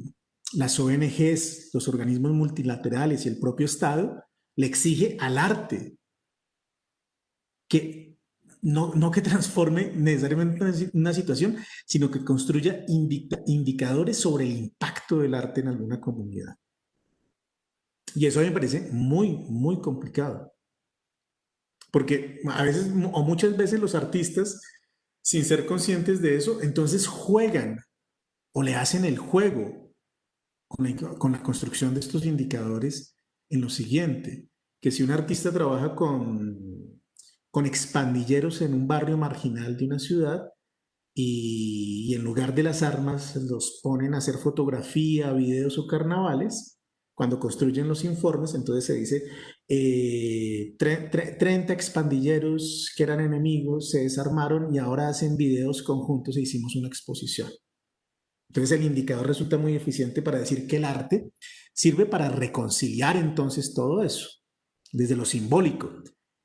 las ONGs, los organismos multilaterales y el propio Estado le exige al arte que no que transforme necesariamente una situación, sino que construya indicadores sobre el impacto del arte en alguna comunidad. Y eso me parece muy complicado. Porque a veces o muchas veces los artistas, sin ser conscientes de eso, entonces juegan o le hacen el juego con la construcción de estos indicadores en lo siguiente, que si un artista trabaja con expandilleros en un barrio marginal de una ciudad y en lugar de las armas los ponen a hacer fotografía, videos o carnavales, cuando construyen los informes, entonces se dice 30 expandilleros que eran enemigos se desarmaron y ahora hacen videos conjuntos e hicimos una exposición. Entonces el indicador resulta muy eficiente para decir que el arte sirve para reconciliar entonces todo eso, desde lo simbólico.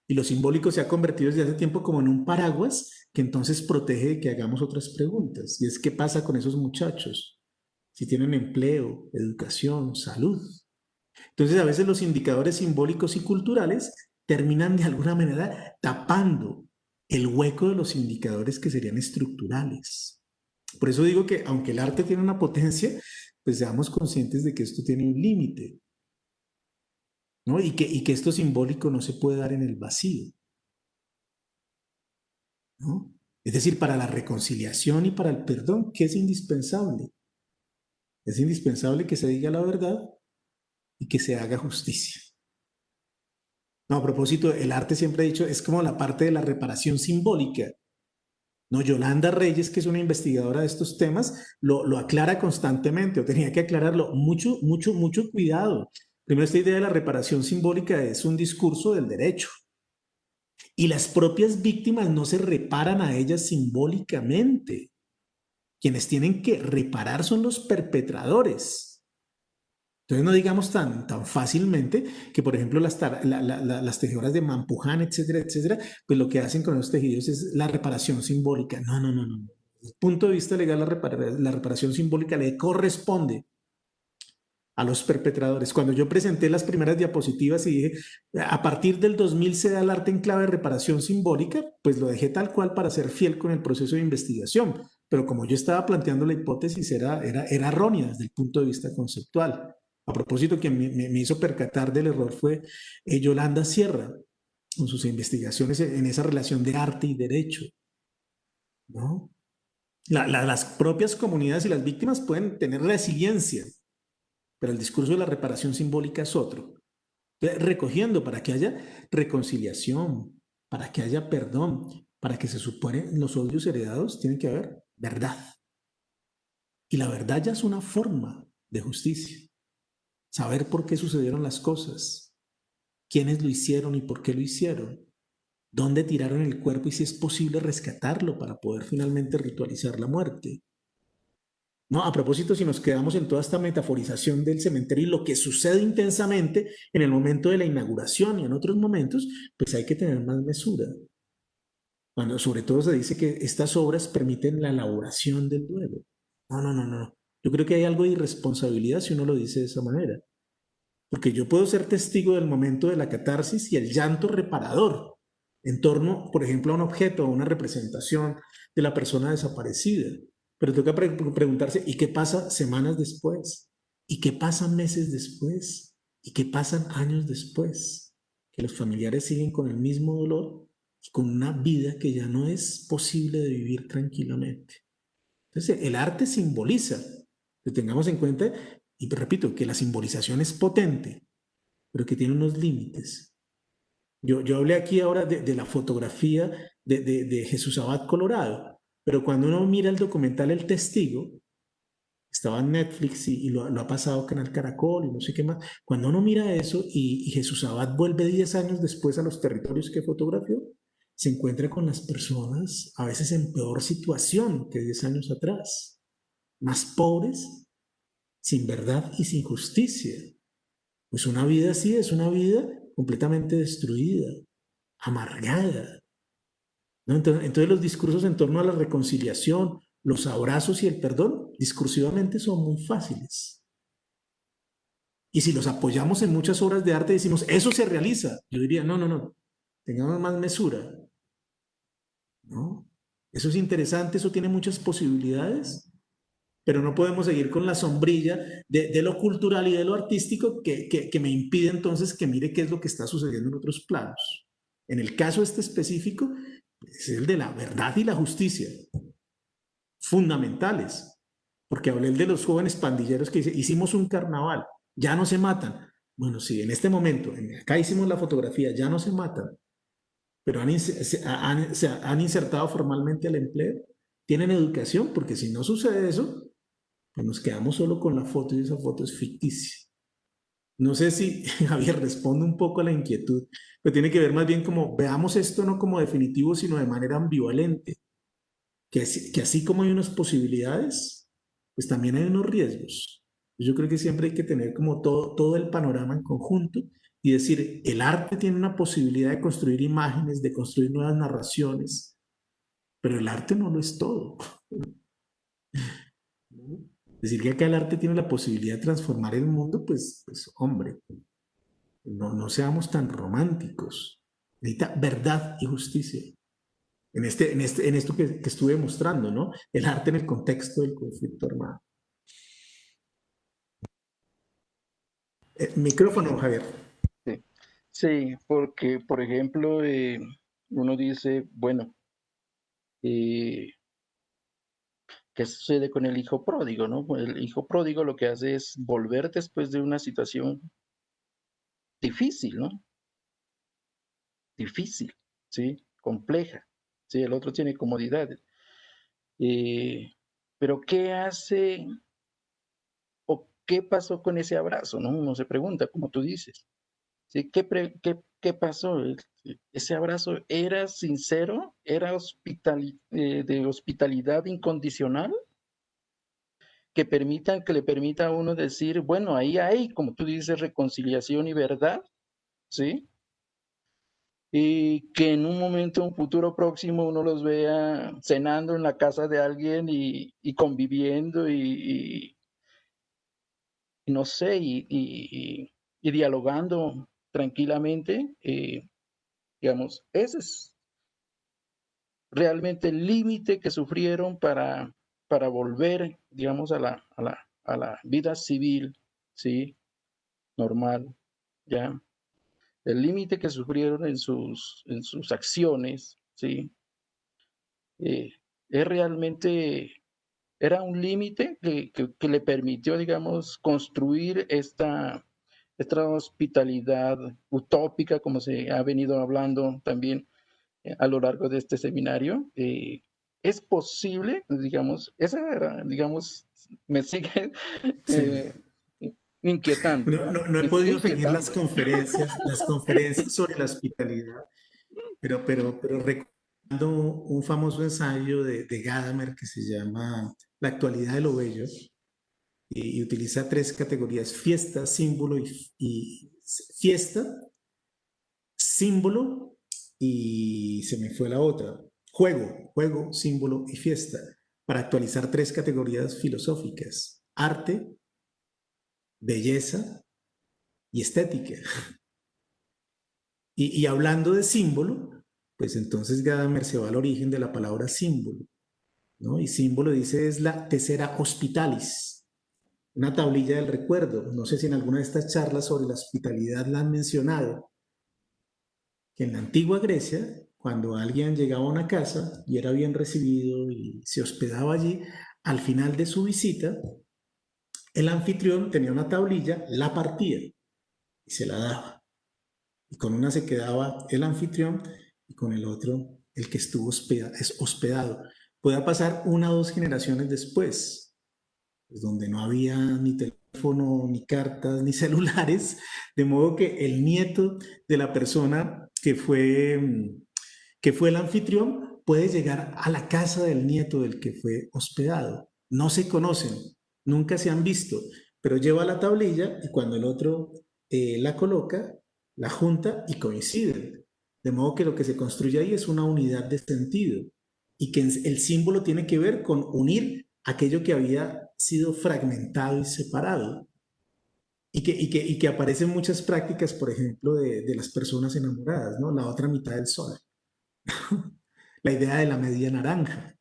Y lo simbólico se ha convertido desde hace tiempo como en un paraguas que entonces protege de que hagamos otras preguntas. Y es qué pasa con esos muchachos, si tienen empleo, educación, salud. Entonces a veces los indicadores simbólicos y culturales terminan de alguna manera tapando el hueco de los indicadores que serían estructurales. Por eso digo que aunque el arte tiene una potencia, pues seamos conscientes de que esto tiene un límite, ¿no? Y que esto simbólico no se puede dar en el vacío, ¿no? Es decir, para la reconciliación y para el perdón, ¿qué es indispensable? Es indispensable que se diga la verdad y que se haga justicia. No, a propósito, el arte siempre ha dicho, es como la parte de la reparación simbólica. No, Yolanda Reyes, que es una investigadora de estos temas, lo aclara constantemente, o tenía que aclararlo. Mucho cuidado. Primero, esta idea de la reparación simbólica es un discurso del derecho. Y las propias víctimas no se reparan a ellas simbólicamente. Quienes tienen que reparar son los perpetradores. Entonces no digamos tan fácilmente que, por ejemplo, las tejedoras de Mampuján, etcétera, pues lo que hacen con esos tejidos es la reparación simbólica. No. Desde el punto de vista legal, la reparación simbólica le corresponde a los perpetradores. Cuando yo presenté las primeras diapositivas y dije, a partir del 2000 se da el arte en clave de reparación simbólica, pues lo dejé tal cual para ser fiel con el proceso de investigación. Pero como yo estaba planteando la hipótesis, era errónea desde el punto de vista conceptual. A propósito, quien me hizo percatar del error fue Yolanda Sierra, con sus investigaciones en esa relación de arte y derecho, ¿no? Las propias comunidades y las víctimas pueden tener resiliencia, pero el discurso de la reparación simbólica es otro. Recogiendo para que haya reconciliación, para que haya perdón, para que se superen los odios heredados, tiene que haber verdad. Y la verdad ya es una forma de justicia. Saber por qué sucedieron las cosas, quiénes lo hicieron y por qué lo hicieron, dónde tiraron el cuerpo y si es posible rescatarlo para poder finalmente ritualizar la muerte. No, a propósito, si nos quedamos en toda esta metaforización del cementerio y lo que sucede intensamente en el momento de la inauguración y en otros momentos, pues hay que tener más mesura. Cuando sobre todo se dice que estas obras permiten la elaboración del duelo. No. Yo creo que hay algo de irresponsabilidad si uno lo dice de esa manera. porque yo puedo ser testigo del momento de la catarsis y el llanto reparador en torno, por ejemplo, a un objeto o una representación de la persona desaparecida. Pero toca preguntarse, ¿y qué pasa semanas después? ¿Y qué pasa meses después? ¿Y qué pasan años después? Que los familiares siguen con el mismo dolor y con una vida que ya no es posible de vivir tranquilamente. Entonces, el arte simboliza, que tengamos en cuenta, y repito, que la simbolización es potente, pero que tiene unos límites. Yo hablé aquí ahora de la fotografía de Jesús Abad Colorado, pero cuando uno mira el documental El Testigo, estaba en Netflix y lo ha pasado Canal Caracol y no sé qué más, cuando uno mira eso y Jesús Abad vuelve 10 años después a los territorios que fotografió, se encuentra con las personas a veces en peor situación que 10 años atrás, más pobres, sin verdad y sin justicia. Pues una vida así es una vida completamente destruida, amargada, ¿no? Entonces los discursos en torno a la reconciliación, los abrazos y el perdón, discursivamente son muy fáciles. Y si los apoyamos en muchas obras de arte, decimos, eso se realiza. Yo diría, no, no, no, tengamos más mesura, ¿no? Eso es interesante, eso tiene muchas posibilidades, pero no podemos seguir con la sombrilla de lo cultural y de lo artístico que me impide entonces que mire qué es lo que está sucediendo en otros planos. En el caso este específico, es el de la verdad y la justicia, fundamentales, porque hablé de los jóvenes pandilleros que hicimos un carnaval, ya no se matan. Bueno, sí, en este momento, acá hicimos la fotografía, ya no se matan, pero se han insertado formalmente al empleo, tienen educación, porque si no sucede eso, pues nos quedamos solo con la foto y esa foto es ficticia. No sé si Javier responde un poco a la inquietud, pero tiene que ver más bien como veamos esto no como definitivo, sino de manera ambivalente, que así como hay unas posibilidades, pues también hay unos riesgos. Yo creo que siempre hay que tener como todo el panorama en conjunto y decir, el arte tiene una posibilidad de construir imágenes, de construir nuevas narraciones, pero el arte no lo es todo. Decir que acá el arte tiene la posibilidad de transformar el mundo, pues hombre, no seamos tan románticos. Necesita verdad y justicia. En esto que estuve mostrando, ¿no? El arte en el contexto del conflicto armado. Micrófono, Javier. Sí, sí, porque, por ejemplo, uno dice, bueno, eh, ¿qué sucede con el hijo pródigo, no? Pues el hijo pródigo lo que hace es volver después de una situación difícil, ¿no? Difícil, ¿sí? Compleja, ¿sí? El otro tiene comodidades. Pero ¿qué hace o qué pasó con ese abrazo, no? Uno se pregunta, como tú dices, ¿sí? ¿Qué pasó? ¿Ese abrazo era sincero? ¿Era de hospitalidad incondicional? Que le permita a uno decir, bueno, ahí hay, como tú dices, reconciliación y verdad, ¿sí? Y que en un momento, un futuro próximo, uno los vea cenando en la casa de alguien y conviviendo y no sé, y dialogando tranquilamente, digamos, ese es realmente el límite que sufrieron para volver, digamos, a la vida civil, ¿sí? Normal, ¿ya? El límite que sufrieron en sus acciones, ¿sí? Eh, es realmente, era un límite que le permitió, digamos, construir esta hospitalidad utópica, como se ha venido hablando también a lo largo de este seminario. Es posible, digamos, esa era, digamos, me sigue Sí. inquietando, ¿verdad? No he Me sigue podido seguir inquietando. las conferencias sobre la hospitalidad, pero recordando un famoso ensayo de Gadamer que se llama La actualidad de lo bello, y utiliza tres categorías: fiesta, símbolo y fiesta, símbolo y se me fue la otra, juego, símbolo y fiesta, para actualizar tres categorías filosóficas: arte, belleza y estética. Y hablando de símbolo, pues entonces Gadamer se va al origen de la palabra símbolo, ¿no? Y símbolo, dice, es la tessera hospitalis, una tablilla del recuerdo. No sé si en alguna de estas charlas sobre la hospitalidad la han mencionado, que en la antigua Grecia, cuando alguien llegaba a una casa y era bien recibido y se hospedaba allí, al final de su visita, el anfitrión tenía una tablilla, la partía y se la daba. Y con una se quedaba el anfitrión y con el otro el que estuvo hospedado. Puede pasar una o dos generaciones después, pues donde no había ni teléfono, ni cartas, ni celulares, de modo que el nieto de la persona que fue el anfitrión puede llegar a la casa del nieto del que fue hospedado. No se conocen, nunca se han visto, pero lleva la tablilla y cuando el otro la coloca, la junta y coinciden. De modo que lo que se construye ahí es una unidad de sentido y que el símbolo tiene que ver con unir aquello que había sido fragmentado y separado. Y que aparecen muchas prácticas, por ejemplo, de las personas enamoradas, ¿no? La otra mitad del sol. La idea de la media naranja.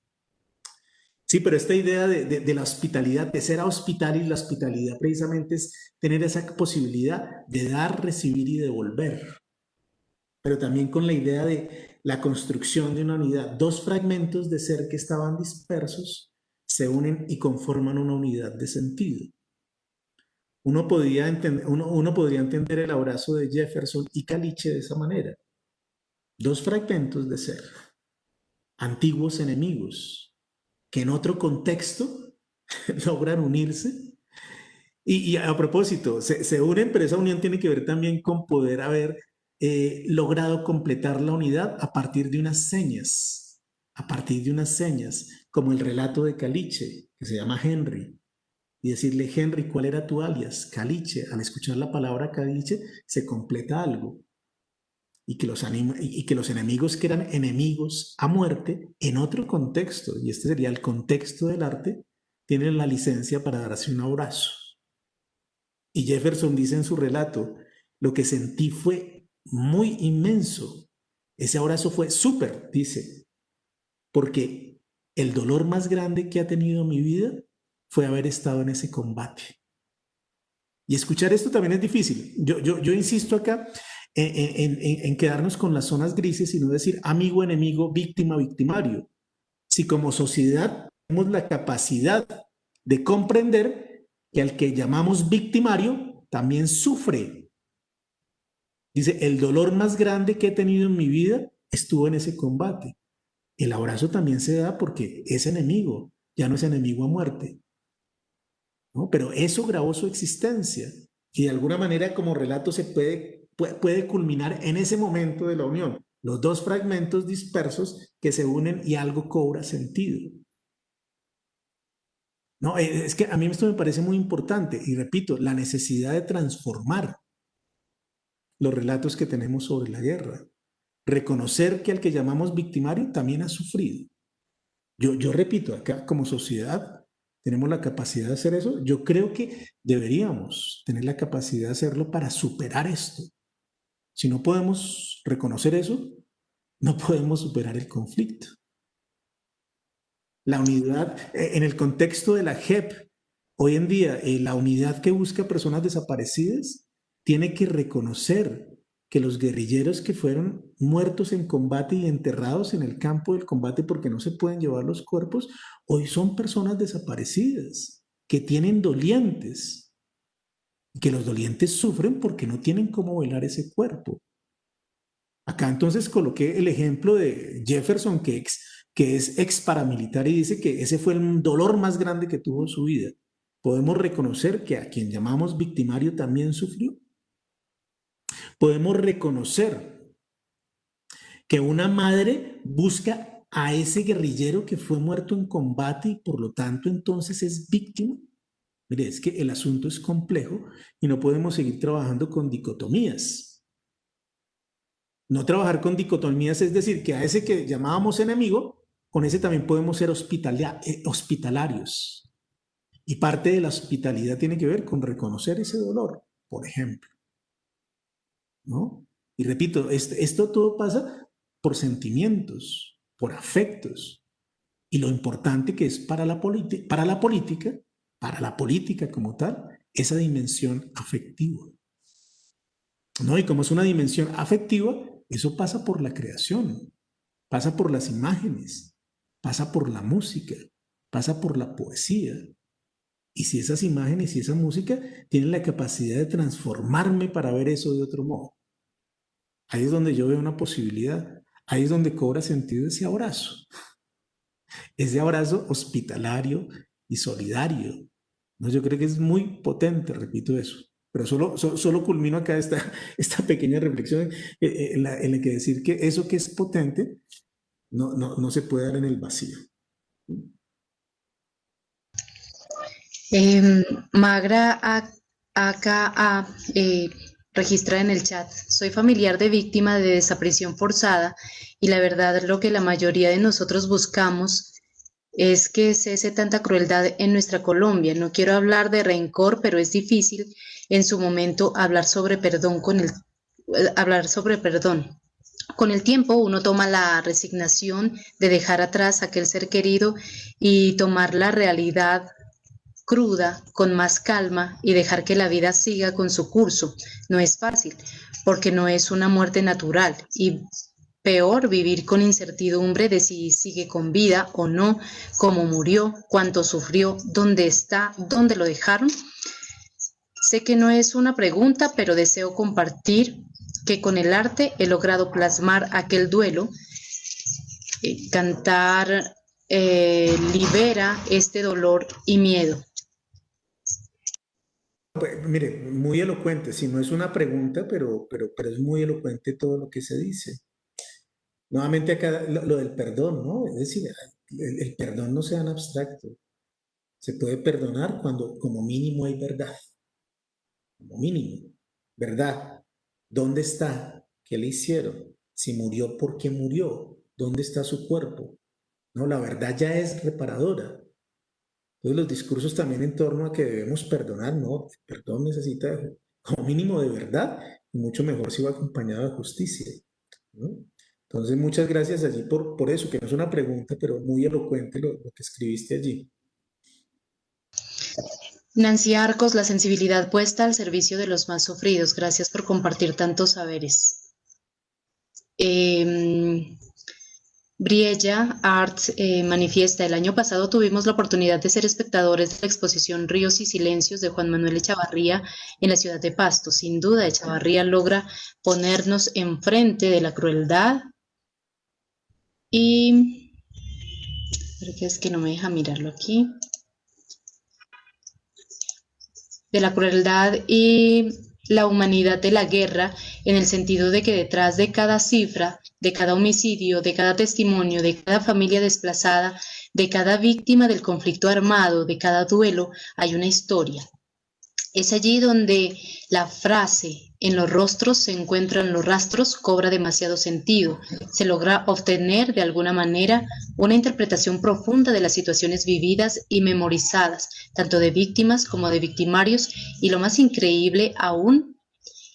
Sí, pero esta idea de la hospitalidad, de ser hospital, y la hospitalidad precisamente es tener esa posibilidad de dar, recibir y devolver. Pero también con la idea de la construcción de una unidad. Dos fragmentos de ser que estaban dispersos se unen y conforman una unidad de sentido. Uno podría entender el abrazo de Jefferson y Caliche de esa manera. Dos fragmentos de ser, antiguos enemigos, que en otro contexto logran unirse. Y a propósito, se unen, pero esa unión tiene que ver también con poder haber logrado completar la unidad a partir de unas señas, como el relato de Caliche, que se llama Henry, y decirle, Henry, ¿cuál era tu alias? Caliche. Al escuchar la palabra Caliche, se completa algo. Y que los enemigos que eran enemigos a muerte, en otro contexto, y este sería el contexto del arte, tienen la licencia para darse un abrazo. Y Jefferson dice en su relato, lo que sentí fue muy inmenso. Ese abrazo fue súper, dice, porque el dolor más grande que ha tenido mi vida fue haber estado en ese combate. Y escuchar esto también es difícil. Yo insisto acá en quedarnos con las zonas grises y no decir amigo, enemigo, víctima, victimario. Si como sociedad tenemos la capacidad de comprender que al que llamamos victimario también sufre. Dice, el dolor más grande que he tenido en mi vida estuvo en ese combate. El abrazo también se da porque es enemigo, ya no es enemigo a muerte, ¿no? Pero eso grabó su existencia y de alguna manera como relato se puede culminar en ese momento de la unión. Los dos fragmentos dispersos que se unen y algo cobra sentido. No, es que a mí esto me parece muy importante y repito, la necesidad de transformar los relatos que tenemos sobre la guerra. Reconocer que al que llamamos victimario también ha sufrido. Yo repito, acá como sociedad tenemos la capacidad de hacer eso. Yo creo que deberíamos tener la capacidad de hacerlo para superar esto. Si no podemos reconocer eso, no podemos superar el conflicto. La unidad, en el contexto de la JEP, hoy en día, la unidad que busca personas desaparecidas tiene que reconocer que los guerrilleros que fueron muertos en combate y enterrados en el campo del combate porque no se pueden llevar los cuerpos, hoy son personas desaparecidas, que tienen dolientes, y que los dolientes sufren porque no tienen cómo velar ese cuerpo. Acá entonces coloqué el ejemplo de Jefferson, que es ex paramilitar y dice que ese fue el dolor más grande que tuvo en su vida. Podemos reconocer que a quien llamamos victimario también sufrió. Podemos reconocer que una madre busca a ese guerrillero que fue muerto en combate y por lo tanto entonces es víctima. Mire, es que el asunto es complejo y no podemos seguir trabajando con dicotomías. No trabajar con dicotomías es decir que a ese que llamábamos enemigo, con ese también podemos ser hospitalarios. Y parte de la hospitalidad tiene que ver con reconocer ese dolor, por ejemplo. ¿no? Y repito, esto todo pasa por sentimientos, por afectos. Y lo importante que es para la política como tal, esa dimensión afectiva, ¿no? Y como es una dimensión afectiva, eso pasa por la creación, pasa por las imágenes, pasa por la música, pasa por la poesía. Y si esas imágenes y esa música tienen la capacidad de transformarme para ver eso de otro modo, ahí es donde yo veo una posibilidad, ahí es donde cobra sentido ese abrazo hospitalario y solidario. ¿No? Yo creo que es muy potente, repito eso. Pero solo culmino acá esta pequeña reflexión en la que decir que eso que es potente no se puede dar en el vacío. Magra AKA registra en el chat: soy familiar de víctima de desaparición forzada y la verdad lo que la mayoría de nosotros buscamos es que cese tanta crueldad en nuestra Colombia. No quiero hablar de rencor, pero es difícil en su momento hablar sobre perdón hablar sobre perdón. Con el tiempo uno toma la resignación de dejar atrás aquel ser querido y tomar la realidad cruda con más calma y dejar que la vida siga con su curso. No es fácil, porque no es una muerte natural y peor vivir con incertidumbre de si sigue con vida o no, cómo murió, cuánto sufrió, dónde está, dónde lo dejaron. Sé que no es una pregunta, pero deseo compartir que con el arte he logrado plasmar aquel duelo. Cantar libera este dolor y miedo. Pues, mire, muy elocuente, si no es una pregunta, pero es muy elocuente todo lo que se dice. Nuevamente acá lo del perdón, ¿no? Es decir, el perdón no sea en abstracto. Se puede perdonar cuando como mínimo hay verdad. Como mínimo. ¿Verdad? ¿Dónde está? ¿Qué le hicieron? Si murió, ¿por qué murió? ¿Dónde está su cuerpo? No, la verdad ya es reparadora. Entonces los discursos también en torno a que debemos perdonar, no, el perdón necesita como mínimo de verdad y mucho mejor si va acompañado de justicia, ¿no? Entonces muchas gracias allí por eso, que no es una pregunta, pero muy elocuente lo que escribiste allí. Nancy Arcos, la sensibilidad puesta al servicio de los más sufridos. Gracias por compartir tantos saberes. Briella Art manifiesta: el año pasado tuvimos la oportunidad de ser espectadores de la exposición Ríos y Silencios de Juan Manuel Echavarría en la ciudad de Pasto. Sin duda, Echavarría logra ponernos enfrente de la crueldad y... Porque es que no me deja mirarlo aquí. De la crueldad y la humanidad de la guerra, en el sentido de que detrás de cada cifra, de cada homicidio, de cada testimonio, de cada familia desplazada, de cada víctima del conflicto armado, de cada duelo, hay una historia. Es allí donde la frase "en los rostros se encuentran los rastros" cobra demasiado sentido. Se logra obtener de alguna manera una interpretación profunda de las situaciones vividas y memorizadas, tanto de víctimas como de victimarios, y lo más increíble aún,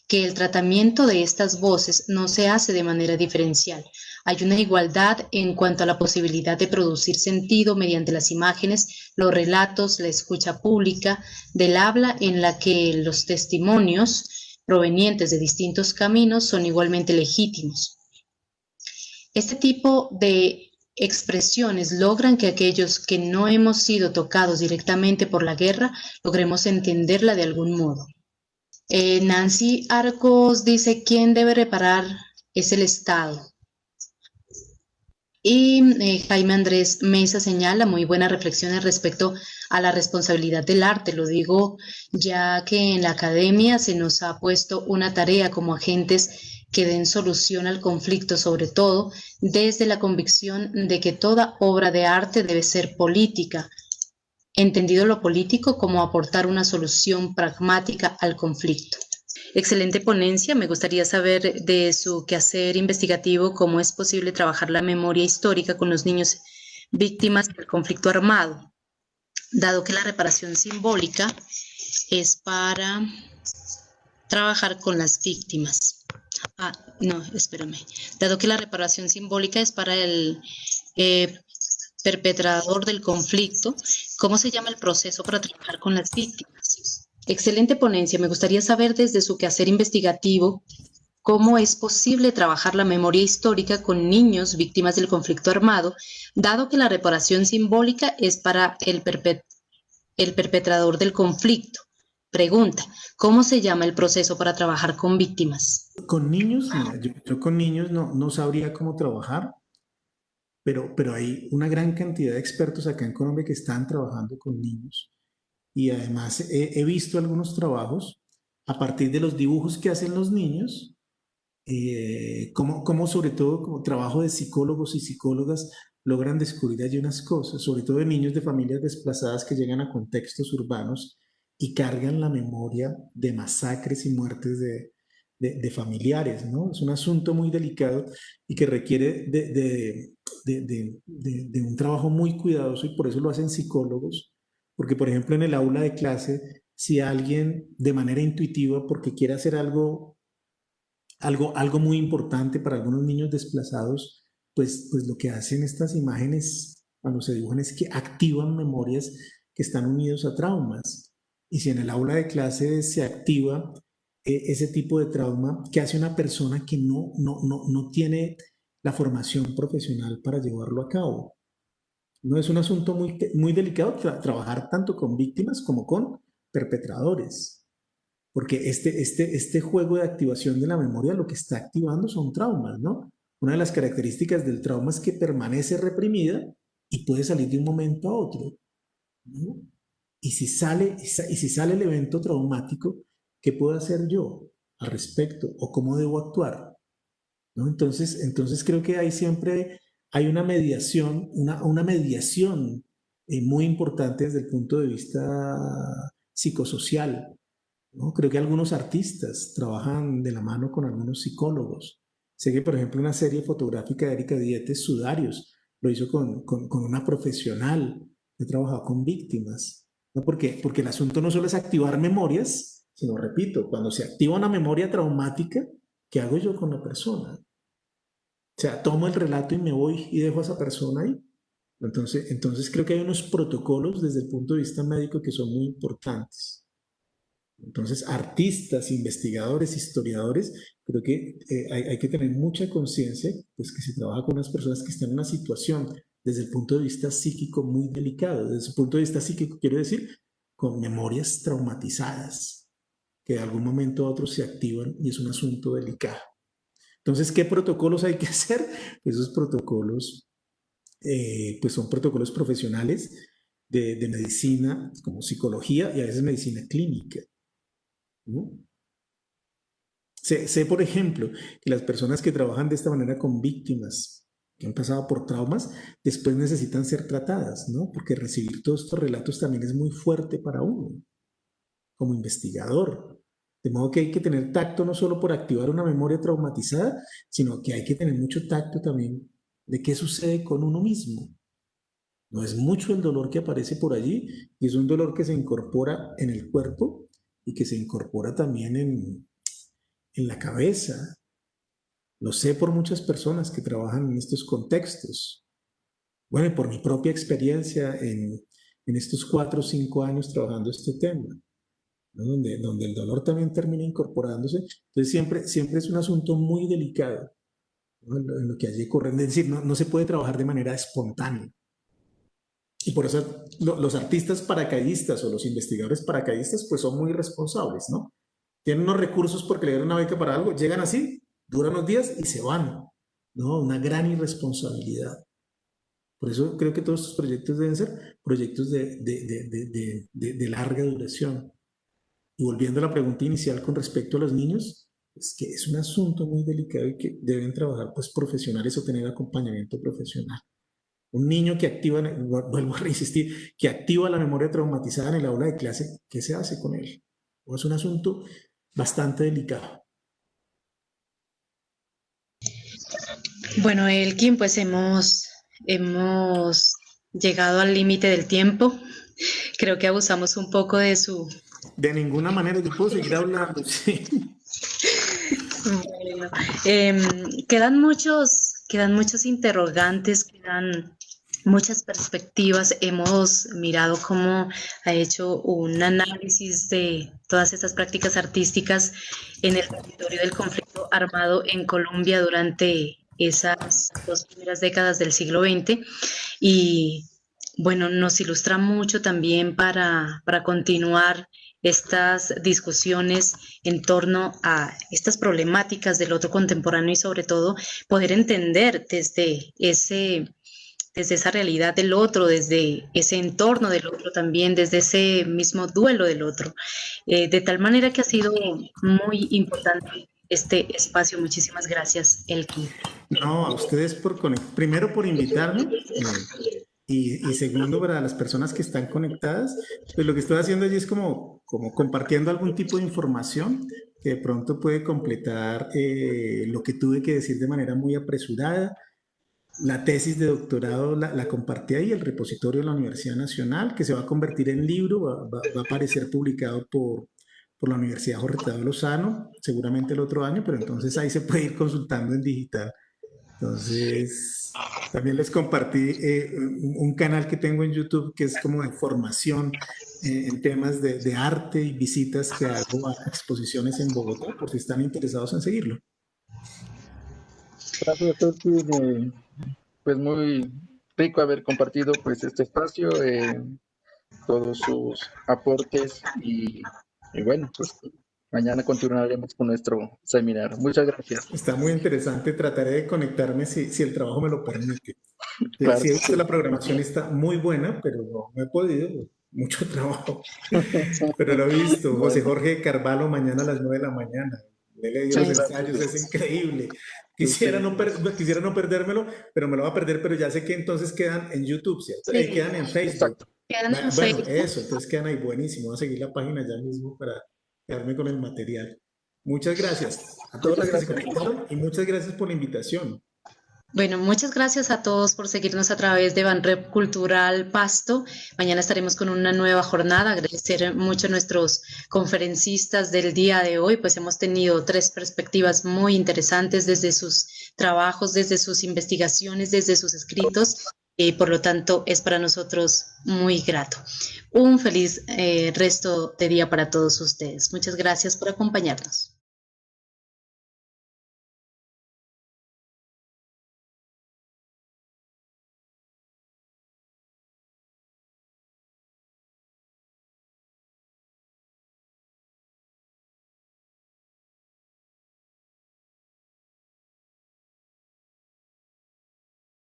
que el tratamiento de estas voces no se hace de manera diferencial. Hay una igualdad en cuanto a la posibilidad de producir sentido mediante las imágenes, los relatos, la escucha pública del habla, en la que los testimonios provenientes de distintos caminos son igualmente legítimos. Este tipo de expresiones logran que aquellos que no hemos sido tocados directamente por la guerra logremos entenderla de algún modo. Nancy Arcos dice: ¿quién debe reparar? Es el Estado. Y Jaime Andrés Mesa señala muy buenas reflexiones respecto a la responsabilidad del arte. Lo digo ya que en la academia se nos ha puesto una tarea como agentes que den solución al conflicto, sobre todo desde la convicción de que toda obra de arte debe ser política, entendido lo político como aportar una solución pragmática al conflicto. Excelente ponencia. Me gustaría saber de su quehacer investigativo cómo es posible trabajar la memoria histórica con los niños víctimas del conflicto armado, dado que la reparación simbólica es para trabajar con las víctimas? Ah, no, espérame. Dado que la reparación simbólica es para el eh, perpetrador del conflicto, ¿cómo se llama el proceso para trabajar con las víctimas? Excelente ponencia. Me gustaría saber desde su quehacer investigativo cómo es posible trabajar la memoria histórica con niños víctimas del conflicto armado, dado que la reparación simbólica es para el perpetrador del conflicto. Pregunta, ¿cómo se llama el proceso para trabajar con víctimas? Con niños, mira, yo con niños no sabría cómo trabajar, pero hay una gran cantidad de expertos acá en Colombia que están trabajando con niños. Y además he visto algunos trabajos a partir de los dibujos que hacen los niños, como sobre todo como trabajo de psicólogos y psicólogas logran descubrir allí unas cosas, sobre todo de niños de familias desplazadas que llegan a contextos urbanos y cargan la memoria de masacres y muertes de familiares, ¿no? Es un asunto muy delicado y que requiere de un trabajo muy cuidadoso y por eso lo hacen psicólogos, porque por ejemplo en el aula de clase, si alguien de manera intuitiva, porque quiere hacer algo muy importante para algunos niños desplazados, pues lo que hacen estas imágenes cuando se dibujan es que activan memorias que están unidos a traumas. Y si en el aula de clase se activa ese tipo de trauma, ¿qué hace una persona que no tiene la formación profesional para llevarlo a cabo? No es un asunto muy delicado trabajar tanto con víctimas como con perpetradores. Porque este juego de activación de la memoria lo que está activando son traumas, ¿no? Una de las características del trauma es que permanece reprimida y puede salir de un momento a otro, ¿no? Y si sale el evento traumático, ¿qué puedo hacer yo al respecto? ¿O cómo debo actuar? ¿No? Entonces creo que ahí siempre hay una mediación, una mediación muy importante desde el punto de vista psicosocial, ¿no? Creo que algunos artistas trabajan de la mano con algunos psicólogos. Sé que, por ejemplo, una serie fotográfica de Erika Dietes, Sudarios, lo hizo con una profesional que trabajaba con víctimas, ¿no? Porque el asunto no solo es activar memorias, sino, repito, cuando se activa una memoria traumática, ¿qué hago yo con la persona? O sea, tomo el relato y me voy y dejo a esa persona ahí. Entonces creo que hay unos protocolos desde el punto de vista médico que son muy importantes. Entonces, artistas, investigadores, historiadores, creo que hay que tener mucha conciencia, pues que se trabaja con unas personas que están en una situación desde el punto de vista psíquico muy delicado. Desde el punto de vista psíquico, quiero decir, con memorias traumatizadas, que de algún momento a otro se activan y es un asunto delicado. Entonces, ¿qué protocolos hay que hacer? Esos protocolos, pues son protocolos profesionales de medicina, como psicología y a veces medicina clínica, ¿no? Sé, por ejemplo, que las personas que trabajan de esta manera con víctimas que han pasado por traumas, después necesitan ser tratadas, ¿no? Porque recibir todos estos relatos también es muy fuerte para uno, como investigador. De modo que hay que tener tacto no solo por activar una memoria traumatizada, sino que hay que tener mucho tacto también de qué sucede con uno mismo. No es mucho el dolor que aparece por allí, y es un dolor que se incorpora en el cuerpo y que se incorpora también en la cabeza. Lo sé por muchas personas que trabajan en estos contextos. Bueno, y por mi propia experiencia en estos 4 o 5 años trabajando este tema, ¿no? Donde el dolor también termina incorporándose. Entonces siempre es un asunto muy delicado, ¿no? En lo que allí ocurre. Es decir, no se puede trabajar de manera espontánea. Y por eso los artistas paracaidistas o los investigadores paracaidistas pues son muy responsables, ¿no? Tienen unos recursos porque le dieron una beca para algo, llegan así, duran unos días y se van, ¿no? Una gran irresponsabilidad. Por eso creo que todos estos proyectos deben ser proyectos de larga duración. Y volviendo a la pregunta inicial con respecto a los niños, es que es un asunto muy delicado y que deben trabajar pues profesionales o tener acompañamiento profesional. Un niño que activa, vuelvo a insistir, que activa la memoria traumatizada en el aula de clase, ¿qué se hace con él? Es un asunto bastante delicado. Bueno, Elkin, pues hemos llegado al límite del tiempo. Creo que abusamos un poco de su De ninguna manera, yo puedo seguir hablando, sí. Bueno, quedan muchos interrogantes, quedan muchas perspectivas. Hemos mirado cómo ha hecho un análisis de todas estas prácticas artísticas en el territorio del conflicto armado en Colombia durante esas 2 primeras décadas del siglo XX y bueno, nos ilustra mucho también para continuar estas discusiones en torno a estas problemáticas del otro contemporáneo y sobre todo poder entender desde esa realidad del otro, desde ese entorno del otro también, desde ese mismo duelo del otro. De tal manera que ha sido muy importante este espacio. Muchísimas gracias, Elkin. No, a ustedes primero por invitarme y segundo para las personas que están conectadas, pues lo que estoy haciendo allí es como compartiendo algún tipo de información que de pronto puede completar lo que tuve que decir de manera muy apresurada. La tesis de doctorado la compartí ahí, el repositorio de la Universidad Nacional, que se va a convertir en libro, va a aparecer publicado por la Universidad Jorge Tadeo Lozano, seguramente el otro año, pero entonces ahí se puede ir consultando en digital. Entonces, también les compartí un canal que tengo en YouTube que es como de formación en temas de arte y visitas que hago a exposiciones en Bogotá, por si están interesados en seguirlo. Gracias, Elkin. Pues muy rico haber compartido pues este espacio, todos sus aportes y bueno, pues mañana continuaremos con nuestro seminario. Muchas gracias. Está muy interesante, trataré de conectarme si el trabajo me lo permite. Claro Sí, he que visto sí. la programación está muy buena, pero no he podido, mucho trabajo. Pero lo he visto, José Bueno, Jorge Carvalho mañana a las 9 de la mañana. Le leí los muchas gracias. ensayos, es increíble. Sí, Quisiera no perdérmelo, pero me lo va a perder, pero ya sé que entonces quedan en YouTube, ¿cierto? Sí, Quedan en Facebook. exacto. quedan en Bueno, Facebook. eso, entonces quedan ahí buenísimo. Voy a seguir la página ya mismo para quedarme con el material. Muchas gracias a todos Muchas los que se gracias. conectaron y muchas gracias por la invitación. Bueno, muchas gracias a todos por seguirnos a través de Banrep Cultural Pasto. Mañana estaremos con una nueva jornada. Agradecer mucho a nuestros conferencistas del día de hoy, pues hemos tenido 3 perspectivas muy interesantes desde sus trabajos, desde sus investigaciones, desde sus escritos. Y por lo tanto, es para nosotros muy grato. Un feliz resto de día para todos ustedes. Muchas gracias por acompañarnos.